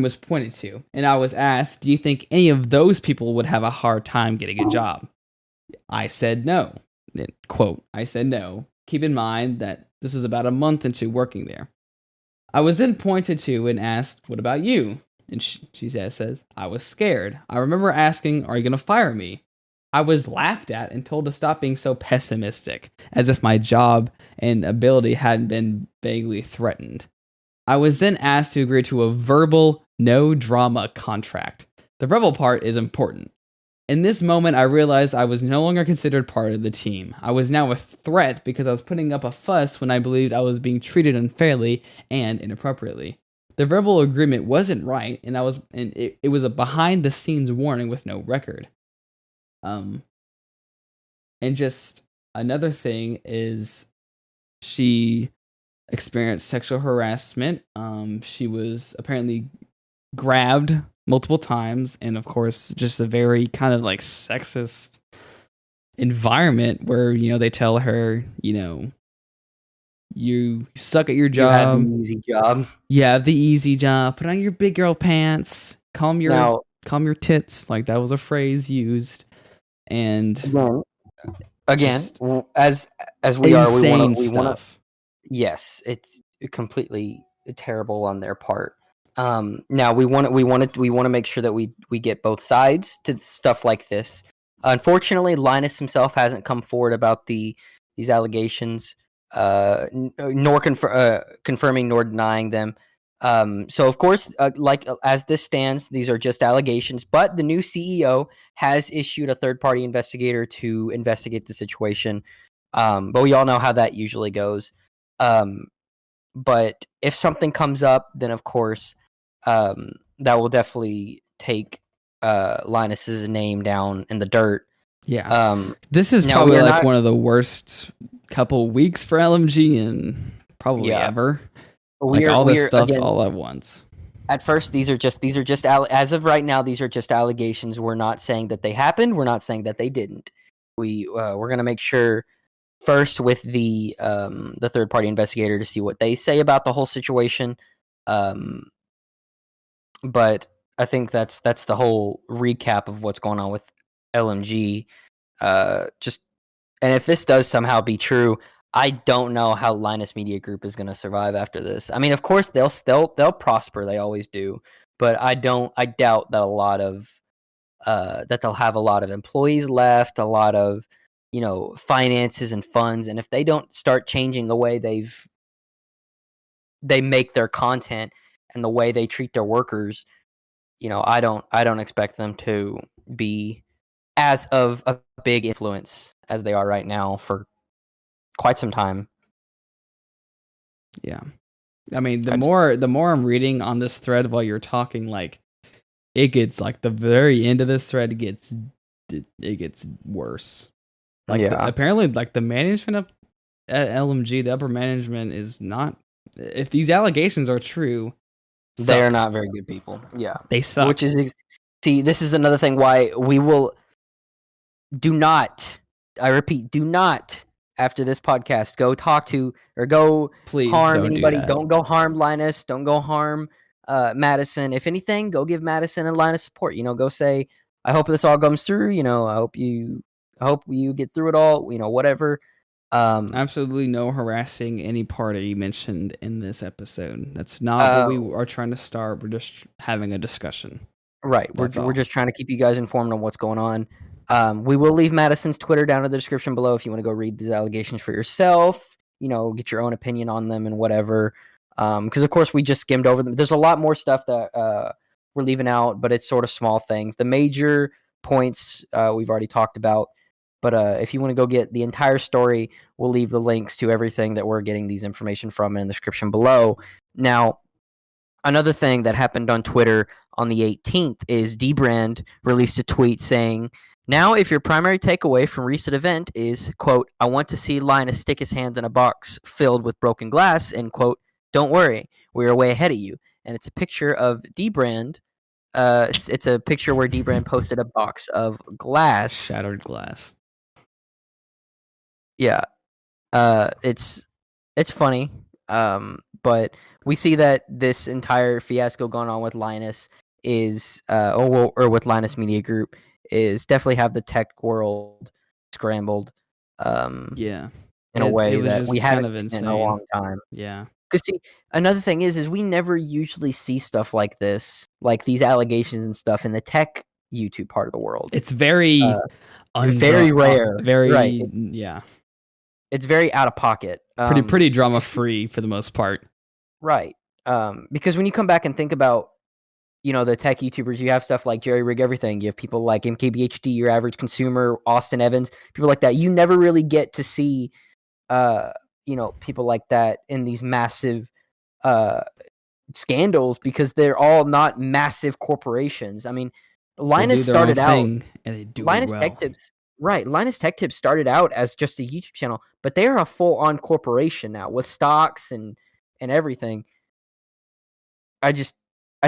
was pointed to, and I was asked, do you think any of those people would have a hard time getting a job? I said no. Quote, I said no. Keep in mind that this was about a month into working there. I was then pointed to and asked, what about you? And she says, I was scared. I remember asking, are you going to fire me? I was laughed at and told to stop being so pessimistic, as if my job and ability hadn't been vaguely threatened. I was then asked to agree to a verbal, no-drama contract. The verbal part is important. In this moment, I realized I was no longer considered part of the team. I was now a threat because I was putting up a fuss when I believed I was being treated unfairly and inappropriately. The verbal agreement wasn't right, and it was a behind-the-scenes warning with no record. And just another thing is she experienced sexual harassment. She was apparently grabbed multiple times, and of course, just a very kind of like sexist environment where, they tell her, you suck at your job. You have the easy job. Yeah, the easy job. Put on your big girl pants. Calm your tits. Like, that was a phrase used. And again, as we are, we want to. Yes, it's completely terrible on their part. Now we want to make sure that we get both sides to stuff like this. Unfortunately, Linus himself hasn't come forward about these allegations, nor confirming nor denying them. So of course, as this stands, these are just allegations. But the new CEO has issued a third-party investigator to investigate the situation. But we all know how that usually goes. But if something comes up, then of course, that will definitely take Linus's name down in the dirt. Yeah. This is probably one of the worst couple weeks for LMG and probably ever. All this stuff all at once. At first, these are just as of right now, these are just allegations. We're not saying that they happened. We're not saying that they didn't. We're gonna make sure first with the third party investigator to see what they say about the whole situation. But I think that's the whole recap of what's going on with LMG. And if this does somehow be true, I don't know how Linus Media Group is going to survive after this. I mean, of course they'll prosper, they always do, but I doubt that that they'll have a lot of employees left, a lot of finances and funds, and if they don't start changing the way they make their content and the way they treat their workers, I don't expect them to be as of a big influence as they are right now for quite some time. Yeah. I mean, the more I'm reading on this thread while you're talking, like, it gets, like, the very end of this thread it gets worse. Like, apparently, like, the management at LMG, the upper management is not, if these allegations are true, they are not very good people. Yeah. They suck. Which is, see, this is another thing why we will I repeat, do not, after this podcast, go talk to or go harm anybody. Don't go harm Linus. Don't go harm Madison. If anything, go give Madison and Linus support. Go say, I hope this all comes through. I hope you get through it all. Whatever. Absolutely no harassing any party mentioned in this episode. That's not what we are trying to start. We're just having a discussion. Right. We're just trying to keep you guys informed on what's going on. We will leave Madison's Twitter down in the description below if you want to go read these allegations for yourself, get your own opinion on them and whatever. Because, of course, we just skimmed over them. There's a lot more stuff that we're leaving out, but it's sort of small things. The major points we've already talked about. But if you want to go get the entire story, we'll leave the links to everything that we're getting these information from in the description below. Now, another thing that happened on Twitter on the 18th is Dbrand released a tweet saying, now if your primary takeaway from recent event is, quote, I want to see Linus stick his hands in a box filled with broken glass, end quote, don't worry, we are way ahead of you. And it's a picture of Dbrand. It's a picture where Dbrand posted a box of glass. Shattered glass. Yeah. It's funny. But we see that this entire fiasco going on with Linus is or with Linus Media Group is definitely have the tech world scrambled in a way that we haven't seen in a long time. Yeah. Because see, another thing is we never usually see stuff like this, like these allegations and stuff in the tech YouTube part of the world. It's very very rare. Right. Yeah. It's very out of pocket. Pretty drama free for the most part. Right. Because when you come back and think about, the tech YouTubers, you have stuff like Jerry Rig Everything. You have people like MKBHD, your average consumer, Austin Evans, people like that. You never really get to see, people like that in these massive scandals because they're all not massive corporations. I mean, Linus started out, and they do Linus well. Tech Tips. Right. Linus Tech Tips started out as just a YouTube channel, but they are a full-on corporation now with stocks and everything. I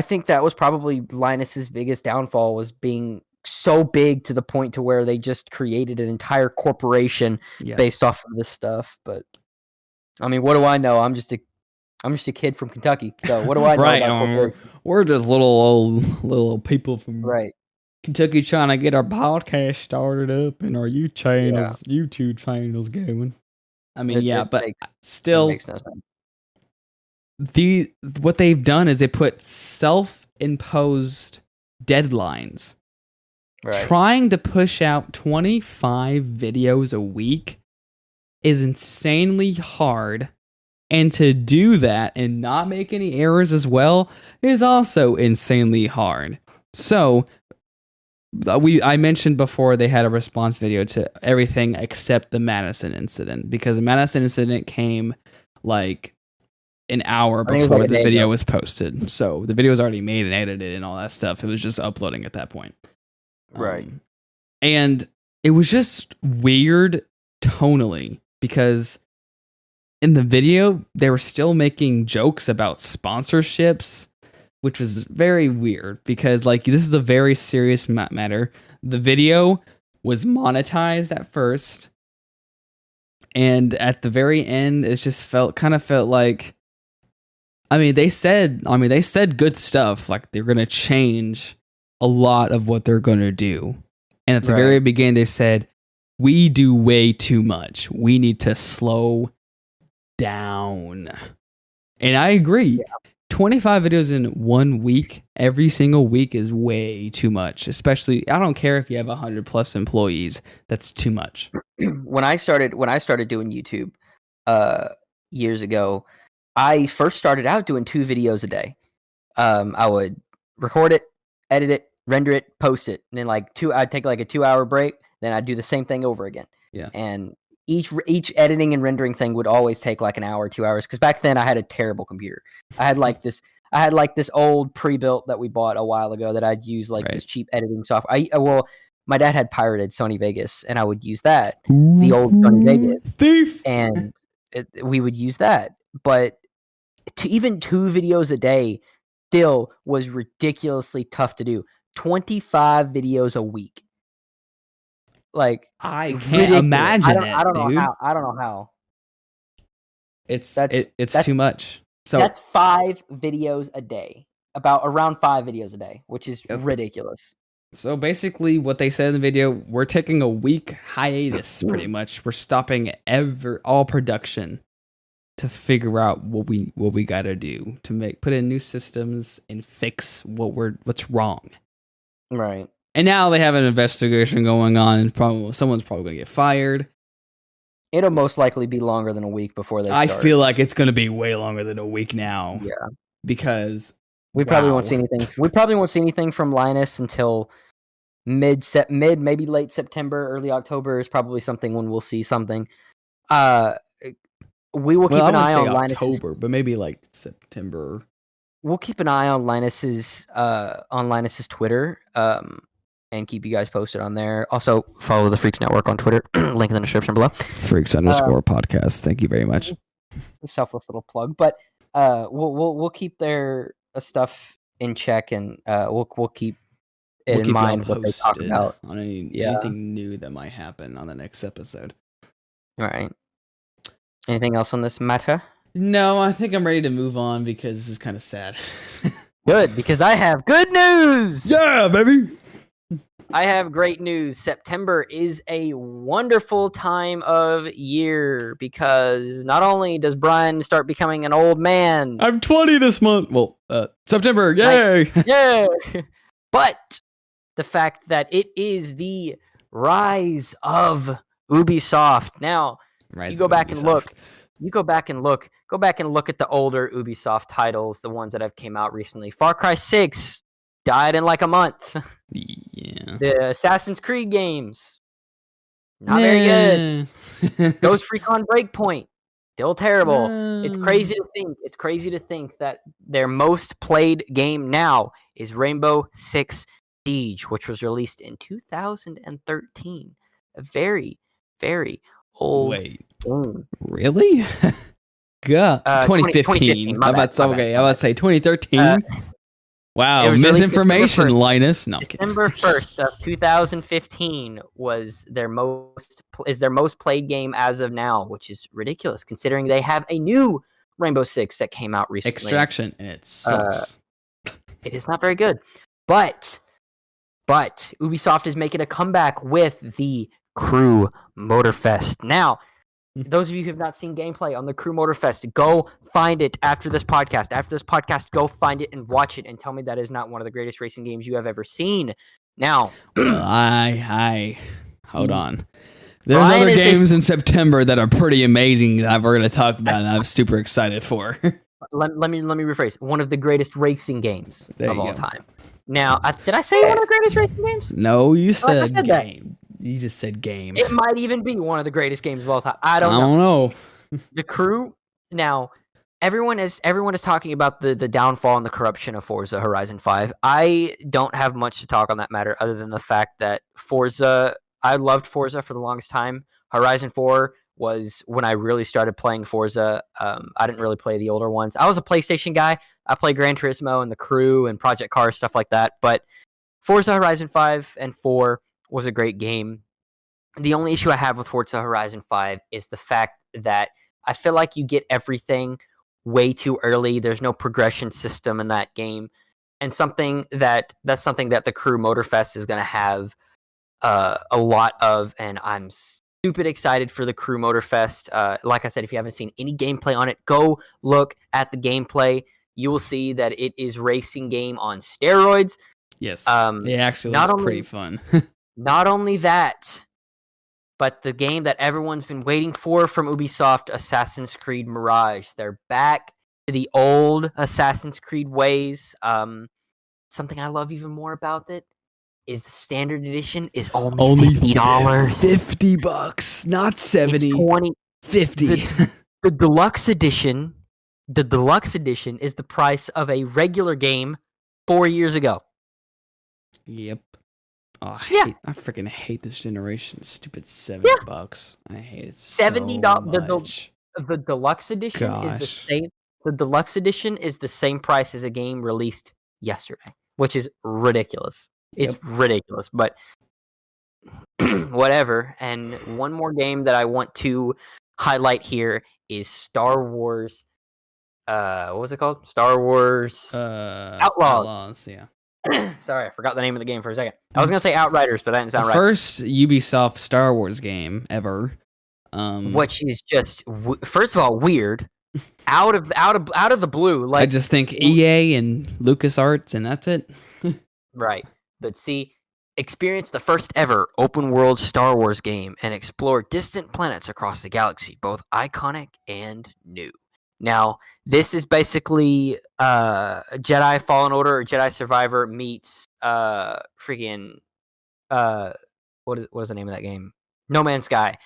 think that was probably Linus's biggest downfall, was being so big to the point to where they just created an entire corporation based off of this stuff. But I mean, what do I know? I'm just a kid from Kentucky. So what do I know about we're just little people from Kentucky trying to get our podcast started up and our YouTube channels going. I mean, but still, makes no sense. What they've done is they put self-imposed deadlines. Right. Trying to push out 25 videos a week is insanely hard, and to do that and not make any errors as well is also insanely hard. So I mentioned before they had a response video to everything except the Madison incident, because the Madison incident came like an hour before the video was posted. So the video was already made and edited and all that stuff. It was just uploading at that point. Right. And it was just weird tonally, because in the video, they were still making jokes about sponsorships, which was very weird because, this is a very serious matter. The video was monetized at first, and at the very end, it just felt like, they said good stuff, like they're going to change a lot of what they're going to do. And at the very beginning, they said, we do way too much. We need to slow down. And I agree. Yeah. 25 videos in 1 week, every single week, is way too much. Especially, I don't care if you have 100+ employees. That's too much. When I started doing YouTube years ago, I first started out doing 2 videos a day. I would record it, edit it, render it, post it, and then I'd take like a 2-hour break, then I'd do the same thing over again. Yeah. And each editing and rendering thing would always take like an hour, 2 hours. Because back then I had a terrible computer. I had like this old pre-built that we bought a while ago that I'd use this cheap editing software. My dad had pirated Sony Vegas, and I would use that, the old Sony Vegas, thief, and we would use that. But even 2 videos a day still was ridiculously tough to do. 25 videos a week. Like, I can't imagine I don't know how. It's too much. So that's 5 videos a day. Around 5 videos a day, which is ridiculous. So basically what they said in the video, we're taking a week hiatus pretty much. We're stopping all production to figure out what we got to do to put in new systems and fix what's wrong. Right. And now they have an investigation going on, and someone's probably going to get fired. It'll most likely be longer than a week before they start. I feel like it's going to be way longer than a week now. Yeah. Because we probably won't see anything. We probably won't see anything from Linus until mid, maybe late September, early October is probably something when we'll see something. We will keep an eye on October, but maybe like September. We'll keep an eye on Linus's Twitter. And keep you guys posted on there. Also, follow the Freaks Network on Twitter. Link in the description below. Freaks_podcast. Thank you very much. A selfless little plug, but we'll keep their stuff in check, and we'll keep in mind what they talk about on anything new that might happen on the next episode. All right. Anything else on this matter? No, I think I'm ready to move on because this is kind of sad. Good, because I have good news. Yeah, baby. I have great news. September is a wonderful time of year because not only does Brian start becoming an old man. I'm 20 this month. Well, September. Yay. Yeah. But the fact that it is the rise of Ubisoft. Now, you go back and look. Go back and look at the older Ubisoft titles, the ones that have came out recently. Far Cry 6 died in like a month. Yeah. The Assassin's Creed games, not very good. Ghost Recon Breakpoint, still terrible. It's crazy to think that their most played game now is Rainbow Six Siege, which was released in 2013. A very, very old game. Really? God, 2015. I'm about to say 2013. Wow, misinformation, Linus. No, December 1st of 2015 is their most played game as of now, which is ridiculous considering they have a new Rainbow Six that came out recently. Extraction, and it sucks. It is not very good. But Ubisoft is making a comeback with the Crew Motorfest. Now, those of you who have not seen gameplay on the Crew Motorfest, go find it after this podcast. After this podcast, go find it and watch it and tell me that is not one of the greatest racing games you have ever seen. Now, hold on. There's other games in September that are pretty amazing that we're going to talk about and I'm super excited for. Let me rephrase. One of the greatest racing games of all time. Now, did I say one of the greatest racing games? No, you said game. You just said game. It might even be one of the greatest games of all time. I don't know. The Crew. Now, everyone is talking about the downfall and the corruption of Forza Horizon 5. I don't have much to talk on that matter other than the fact that I loved Forza for the longest time. Horizon 4 was when I really started playing Forza. I didn't really play the older ones. I was a PlayStation guy. I played Gran Turismo and the Crew and Project Cars, stuff like that. But Forza Horizon 5 and 4 was a great game. The only issue I have with Forza Horizon 5 is the fact that I feel like you get everything way too early. There's no progression system in that game. And that's something that the Crew Motorfest is going to have a lot of, and I'm stupid excited for the Crew Motorfest. Like I said, if you haven't seen any gameplay on it, go look at the gameplay. You will see that it is racing game on steroids. Yes, it actually looks pretty fun. Not only that, but the game that everyone's been waiting for from Ubisoft, Assassin's Creed Mirage. They're back to the old Assassin's Creed ways. something I love even more about it is the standard edition is only $50. $50, not 70. It's 20. 50. The deluxe edition. The deluxe edition is the price of a regular game 4 years ago. Yep. Oh, I freaking hate this generation. Stupid $70. I hate it $70. So much. The deluxe edition is the same. The deluxe edition is the same price as a game released yesterday, which is ridiculous. It's ridiculous, but whatever. And one more game that I want to highlight here is Star Wars. What was it called? Star Wars Outlaws. Yeah. Sorry, I forgot the name of the game for a second. I was gonna say Outriders, but that didn't sound right. First Ubisoft Star Wars game ever, which is just first of all weird, out of the blue. Like I just think EA and LucasArts, and that's it. Right, but see, experience the first ever open world Star Wars game and explore distant planets across the galaxy, both iconic and new. Now, this is basically Jedi Fallen Order or Jedi Survivor meets freaking what is the name of that game? No Man's Sky.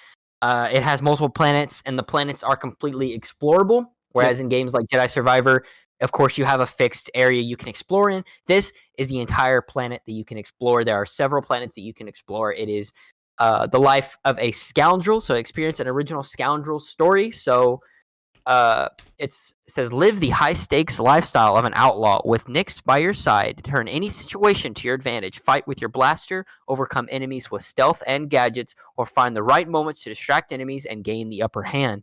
It has multiple planets, and the planets are completely explorable. Whereas in games like Jedi Survivor, of course, you have a fixed area you can explore in. This is the entire planet that you can explore. There are several planets that you can explore. It is the life of a scoundrel, so experience an original scoundrel story. So it says live the high stakes lifestyle of an outlaw with Nyx by your side. Turn any situation to your advantage. Fight with your blaster, overcome enemies with stealth and gadgets, or find the right moments to distract enemies and gain the upper hand.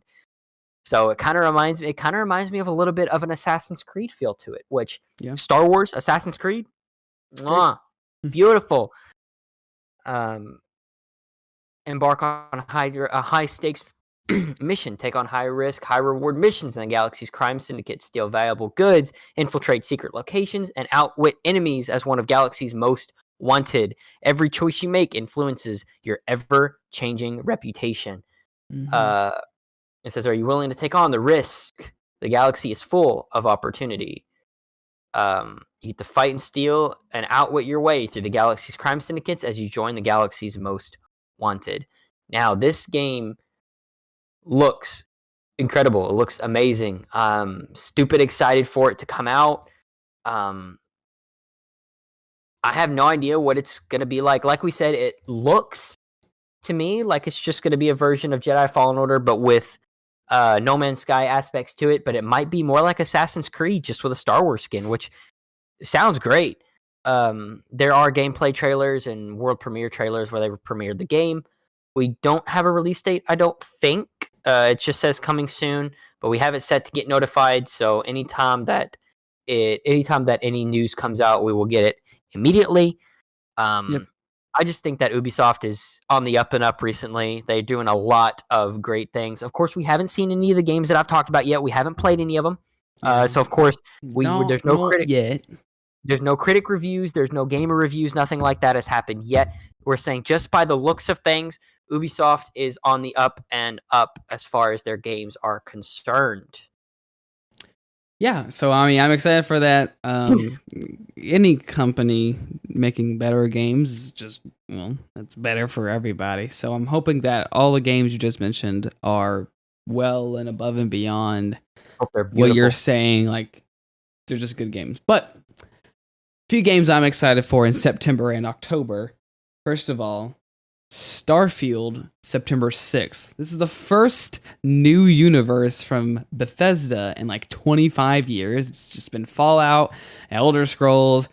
So it kind of reminds me of a little bit of an Assassin's Creed feel to it, which Star Wars, Assassin's Creed, beautiful. Embark on a high stakes mission, take on high risk, high reward missions in the galaxy's crime syndicate, steal valuable goods, infiltrate secret locations, and outwit enemies as one of galaxy's most wanted. Every choice you make influences your ever-changing reputation. It says, are you willing to take on the risk? The galaxy is full of opportunity. You get to fight and steal and outwit your way through the galaxy's crime syndicates as you join the galaxy's most wanted. Now, this game looks incredible. It looks amazing. Stupid excited for it to come out. I have no idea what it's going to be like. Like we said, it looks to me like it's just going to be a version of Jedi Fallen Order, but with No Man's Sky aspects to it. But it might be more like Assassin's Creed, just with a Star Wars skin, which sounds great. There are gameplay trailers and world premiere trailers where they premiered the game. We don't have a release date, I don't think. It just says coming soon, but we have it set to get notified. So anytime that any news comes out, we will get it immediately. I just think that Ubisoft is on the up and up recently. They're doing a lot of great things. Of course, we haven't seen any of the games that I've talked about yet. We haven't played any of them. So of course, there's no critic yet. There's no critic reviews. There's no gamer reviews. Nothing like that has happened yet. We're saying just by the looks of things, Ubisoft is on the up and up as far as their games are concerned. Yeah, so I mean, I'm excited for that. Any company making better games is just, that's better for everybody. So I'm hoping that all the games you just mentioned are well and above and beyond what you're saying. Like, they're just good games. But a few games I'm excited for in September and October. First of all, Starfield, September 6th. This is the first new universe from Bethesda in like 25 years. It's just been Fallout, Elder Scrolls,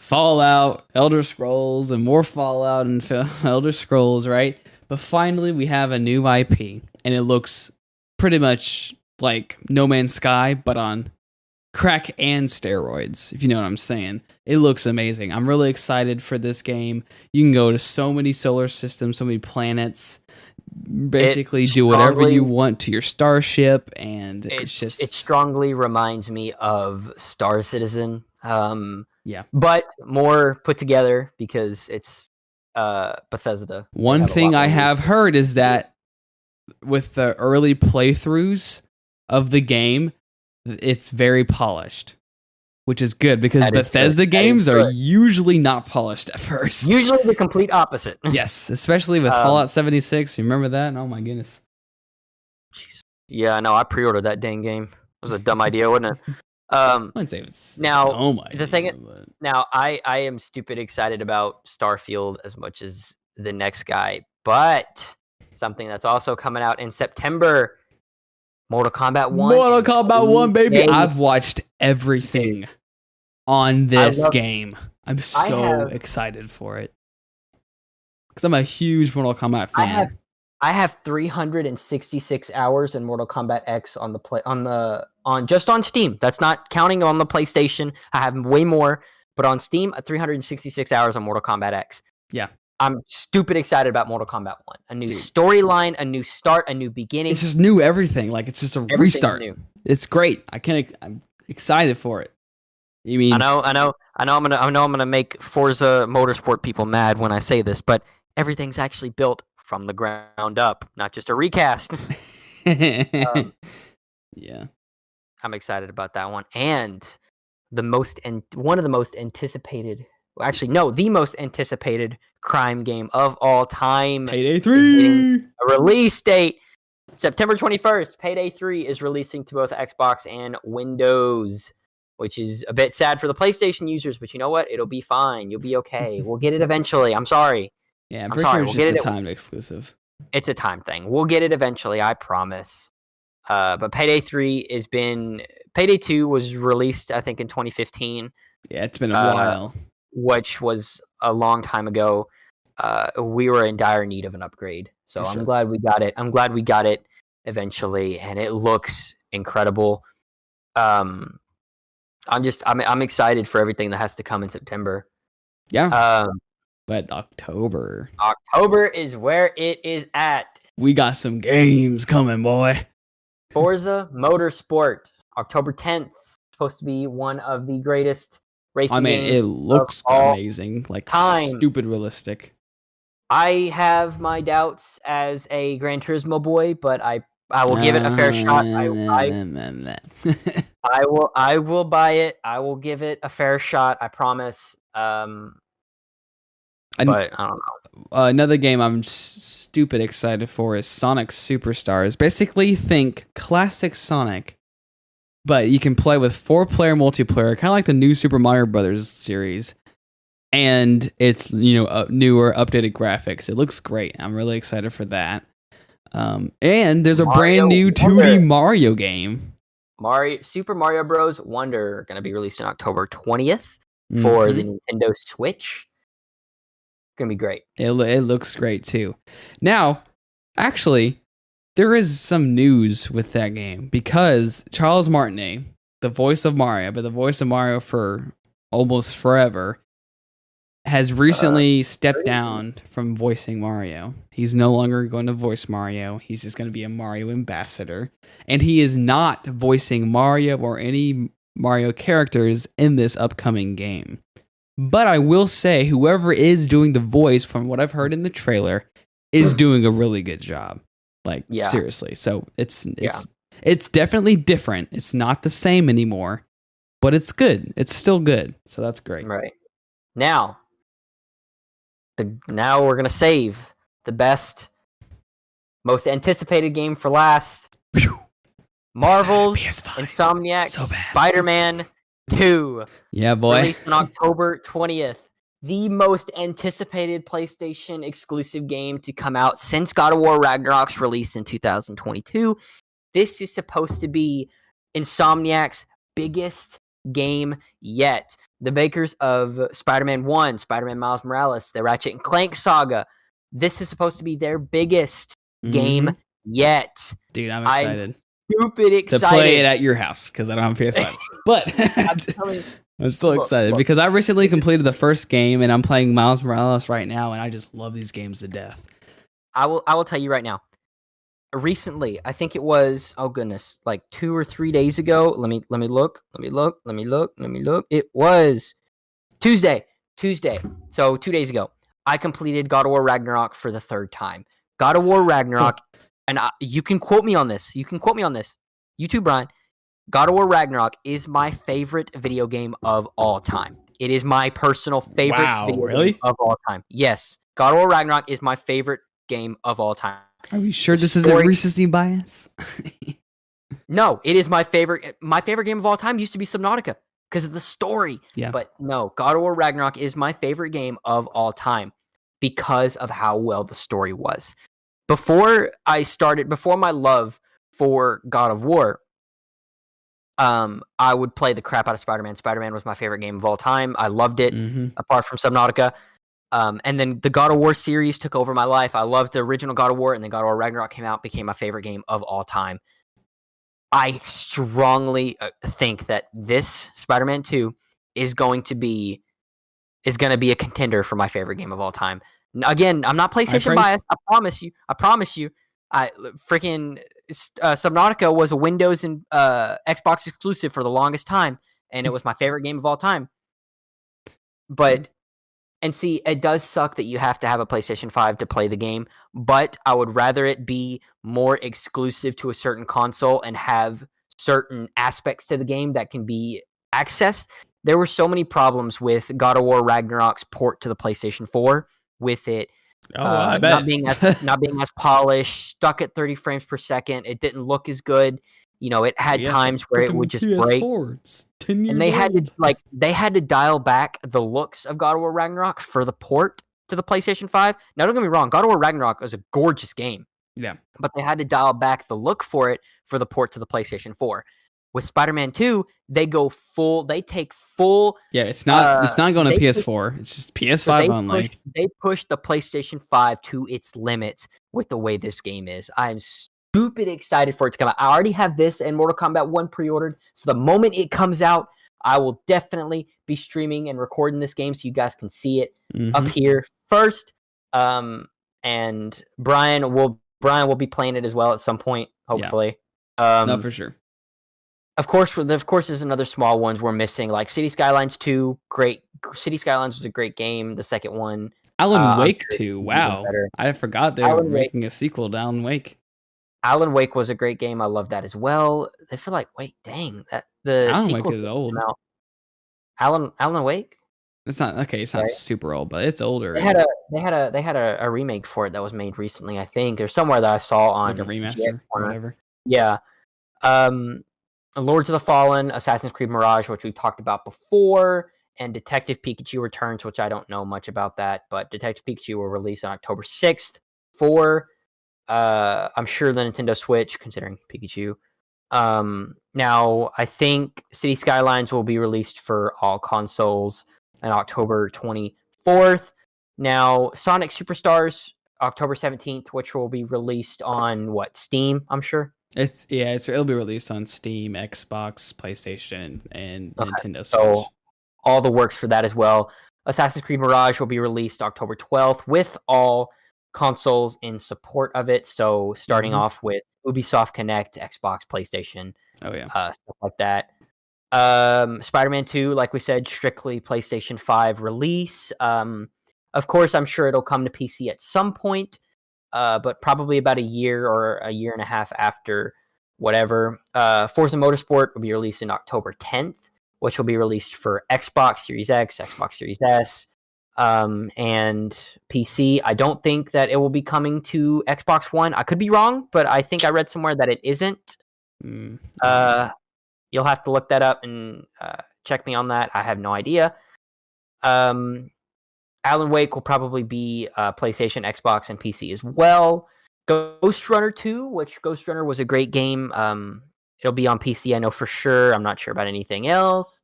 Elder Scrolls, and more Fallout and Elder Scrolls, right? But finally, we have a new IP, and it looks pretty much like No Man's Sky, but on crack and steroids, if you know what I'm saying. It looks amazing. I'm really excited for this game. You can go to so many solar systems, so many planets, basically do whatever you want to your starship, and it strongly reminds me of Star Citizen. But more put together because it's Bethesda. One thing I have heard is that with the early playthroughs of the game, it's very polished. which is good because Bethesda games are usually not polished at first. Usually the complete opposite. Yes, especially with Fallout 76. You remember that? Oh my goodness. Jeez. Yeah, no, I pre-ordered that dang game. It was a dumb idea, wasn't it? I'd say it's now now I am stupid excited about Starfield as much as the next guy, but something that's also coming out in September, Mortal Kombat 1. Mortal Kombat 1, baby. I've watched everything on this game. I'm so excited for it. Because I'm a huge Mortal Kombat fan. I have 366 hours in Mortal Kombat X just on Steam. That's not counting on the PlayStation. I have way more, but on Steam, 366 hours on Mortal Kombat X. Yeah. I'm stupid excited about Mortal Kombat 1. A new storyline, a new start, a new beginning. It's just new everything. Like it's just a restart. It's great. I'm excited for it. You mean I know I'm gonna make Forza Motorsport people mad when I say this, but everything's actually built from the ground up, not just a recast. Yeah. I'm excited about that one. And one of the most anticipated, the most anticipated crime game of all time. Payday 3! A release date, September 21st. Payday 3 is releasing to both Xbox and Windows, which is a bit sad for the PlayStation users, but you know what? It'll be fine. You'll be okay. We'll get it eventually. I'm sorry. Yeah, I'm pretty sure it's just a timed exclusive. It's a time thing. We'll get it eventually, I promise. But Payday 3 has been... Payday 2 was released, I think, in 2015. Yeah, it's been a while. Which was a long time ago. We were in dire need of an upgrade. So I'm glad we got it. I'm glad we got it eventually, and it looks incredible. I'm excited for everything that has to come in September. Yeah. But October is where it is at. We got some games coming, boy. Forza Motorsport, October 10th. Supposed to be one of the greatest racing games. It looks amazing. Like stupid realistic. I have my doubts as a Gran Turismo boy, but I will give it a fair shot. I will buy it. I will give it a fair shot. I promise. But I don't know. Another game I'm stupid excited for is Sonic Superstars. Basically, think classic Sonic, but you can play with 4-player multiplayer, kind of like the new Super Mario Brothers series. And it's newer, updated graphics. It looks great. I'm really excited for that. And there's a brand new 2D Mario game. Super Mario Bros. Wonder going to be released on October 20th for the Nintendo Switch. Gonna be great. It looks great too. Now, actually, there is some news with that game because Charles Martinet, the voice of Mario, but the voice of Mario for almost forever, has recently stepped down from voicing Mario. He's no longer going to voice Mario. He's just going to be a Mario ambassador, and he is not voicing Mario or any Mario characters in this upcoming game. But I will say, whoever is doing the voice, from what I've heard in the trailer, is doing a really good job. Like, seriously. So it's definitely different. It's not the same anymore, but it's good. It's still good. So that's great. Right. Now we're going to save the best, most anticipated game for last. Marvel's Insomniac Spider-Man 2. Yeah, boy. Released on October 20th. The most anticipated PlayStation exclusive game to come out since God of War Ragnarok's release in 2022. This is supposed to be Insomniac's biggest game yet. The makers of Spider-Man 1, Spider-Man Miles Morales, the Ratchet and Clank saga. This is supposed to be their biggest game yet. Dude, I'm excited. Stupid excited to play it at your house because I don't have PS5. But I'm still excited because I recently completed the first game and I'm playing Miles Morales right now, and I just love these games to death. I will tell you right now. Recently, I think it was like 2 or 3 days ago. Let me look. It was Tuesday. So 2 days ago, I completed God of War Ragnarok for the third time. God of War Ragnarok. And you can quote me on this. You too, Brian. God of War Ragnarok is my favorite video game of all time. It is my personal favorite video game of all time. Yes, God of War Ragnarok is my favorite game of all time. Are we sure this isn't recency bias? No, it is my favorite. My favorite game of all time used to be Subnautica because of the story. Yeah. But no, God of War Ragnarok is my favorite game of all time because of how well the story was. Before my love for God of War, I would play the crap out of Spider-Man. Spider-Man was my favorite game of all time. I loved it, apart from Subnautica. And then the God of War series took over my life. I loved the original God of War, and then God of War Ragnarok came out, became my favorite game of all time. I strongly think that this Spider-Man 2 is going to be a contender for my favorite game of all time. Again, I'm not PlayStation biased. I promise you. Subnautica was a Windows and Xbox exclusive for the longest time, and it was my favorite game of all time. But and see, it does suck that you have to have a PlayStation 5 to play the game, but I would rather it be more exclusive to a certain console and have certain aspects to the game that can be accessed. There were so many problems with God of War Ragnarok's port to the PlayStation 4 with it not being as polished, stuck at 30 frames per second. It didn't look as good. It had times where it would just break. And they had to dial back the looks of God of War Ragnarok for the port to the PlayStation 5. Now, don't get me wrong, God of War Ragnarok is a gorgeous game. Yeah. But they had to dial back the look for it for the port to the PlayStation 4. With Spider-Man 2, they take full. Yeah, it's not going to PS4. It's just PS5 only. They pushed the PlayStation 5 to its limits with the way this game is. I'm stupid excited for it to come out. I already have this and Mortal Kombat 1 pre-ordered, so the moment it comes out, I will definitely be streaming and recording this game so you guys can see it up here first. And Brian will be playing it as well at some point, hopefully. Yeah. No, for sure. Of course, there's another small ones we're missing, like City Skylines 2. Great, City Skylines was a great game. The second one, Alan Wake 2. Wow, I forgot they were making a sequel to Alan Wake. Alan Wake was a great game. I love that as well. I feel like, Alan Wake is old. Alan Wake. It's not okay. It's not super old, but it's older. They had a remake for it that was made recently, I think, or somewhere that I saw on like a remaster or whatever. Yeah. Lords of the Fallen, Assassin's Creed Mirage, which we talked about before, and Detective Pikachu Returns, which I don't know much about that, but Detective Pikachu will release on October 6th for, I'm sure, the Nintendo Switch, considering Pikachu. Now, I think City Skylines will be released for all consoles on October 24th. Now, Sonic Superstars, October 17th, which will be released on, Steam, I'm sure? It'll be released on Steam, Xbox, PlayStation, and Nintendo Switch. So all the works for that as well. Assassin's Creed Mirage will be released October 12th with all consoles in support of it. So starting off with Ubisoft Connect, Xbox, PlayStation, stuff like that. Spider-Man 2, like we said, strictly PlayStation 5 release. Of course, I'm sure it'll come to PC at some point. But probably about a year or a year and a half after whatever. Forza Motorsport will be released in October 10th, which will be released for Xbox Series X, Xbox Series S, and PC. I don't think that it will be coming to Xbox One. I could be wrong, but I think I read somewhere that it isn't. You'll have to look that up and check me on that. I have no idea. Alan Wake will probably be PlayStation, Xbox, and PC as well. Ghost Runner 2, which Ghost Runner was a great game. It'll be on PC, I know for sure. I'm not sure about anything else.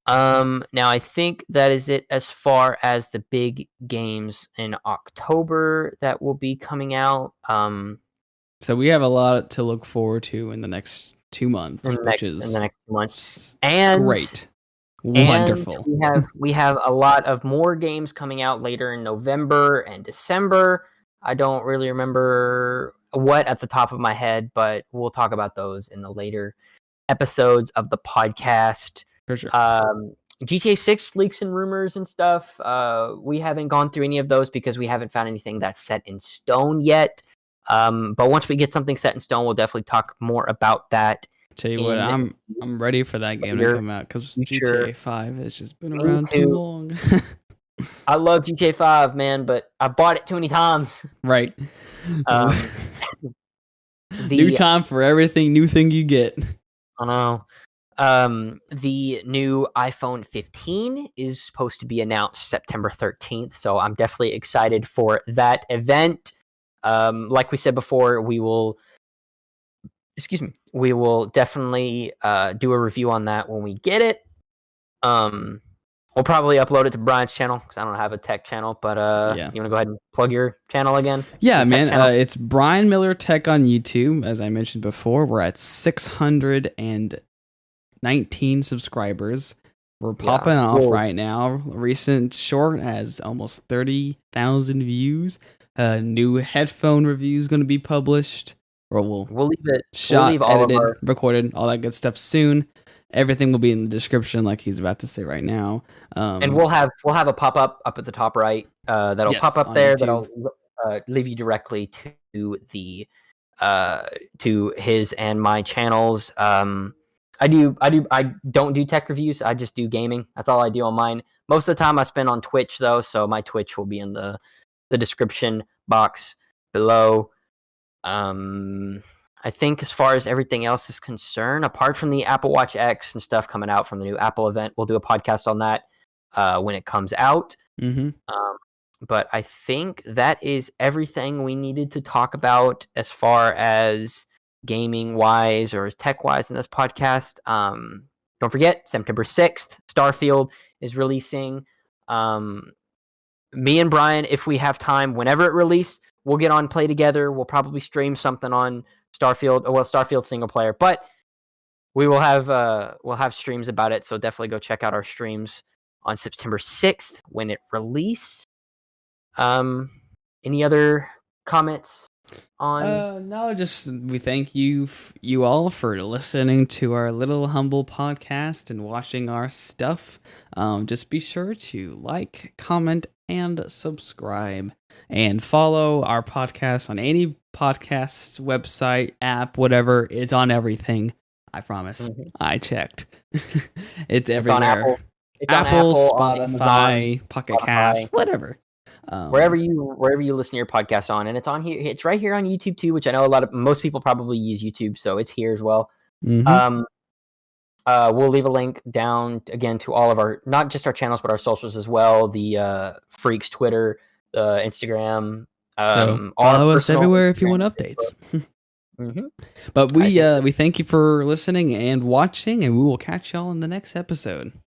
Now, I think that is it as far as the big games in October that will be coming out. So we have a lot to look forward to in the next 2 months, in the next 2 months. And great. Wonderful. And we have a lot of more games coming out later in November and December. I don't really remember what at the top of my head, but we'll talk about those in the later episodes of the podcast. For sure. GTA 6 leaks and rumors and stuff. We haven't gone through any of those because we haven't found anything that's set in stone yet. But once we get something set in stone, we'll definitely talk more about that Tell you what, I'm ready for that game to come out because GTA 5 has just been around too long. I love GTA 5, man, but I bought it too many times. Right. New time for everything, new thing you get. I know. The new iPhone 15 is supposed to be announced September 13th, so I'm definitely excited for that event. Like we said before, we will definitely do a review on that when we get it. We'll probably upload it to Brian's channel because I don't have a tech channel, but you want to go ahead and plug your channel again? Yeah, man. It's Brian Miller Tech on YouTube. As I mentioned before, we're at 619 subscribers. We're popping off right now. Recent short has almost 30,000 views. New headphone review is going to be published. Or we'll leave it. Edited, recorded, all that good stuff soon. Everything will be in the description, like he's about to say right now. And we'll have a pop up at the top right. That'll pop up there. YouTube. That'll leave you directly to the to his and my channels. I don't do tech reviews. I just do gaming. That's all I do on mine. Most of the time I spend on Twitch though, so my Twitch will be in the description box below. I think as far as everything else is concerned, apart from the Apple Watch X and stuff coming out from the new Apple event, we'll do a podcast on that when it comes out. Mm-hmm. But I think that is everything we needed to talk about as far as gaming wise or tech wise in this podcast. Don't forget, September 6th, Starfield is releasing. Me and Brian, if we have time, whenever it released, we'll get on, play together. We'll probably stream something on Starfield. Well, Starfield single player, but we will have streams about it. So definitely go check out our streams on September 6th when it releases. Any other comments on? No, just we thank you all for listening to our little humble podcast and watching our stuff. Just be sure to like, comment, and subscribe, and follow our podcast on any podcast website, app, whatever. It's on everything. I promise. Mm-hmm. I checked. It's everywhere. It's on Apple, Spotify, Pocket Cast, whatever. Wherever you listen to your podcast on, and it's on here. It's right here on YouTube too, which I know most people probably use YouTube, so it's here as well. Mm-hmm. We'll leave a link down again to all of our, not just our channels, but our socials as well. The Freaks Twitter, Instagram. So follow us everywhere if you want updates. Mm-hmm. But we thank you for listening and watching, and we will catch y'all in the next episode.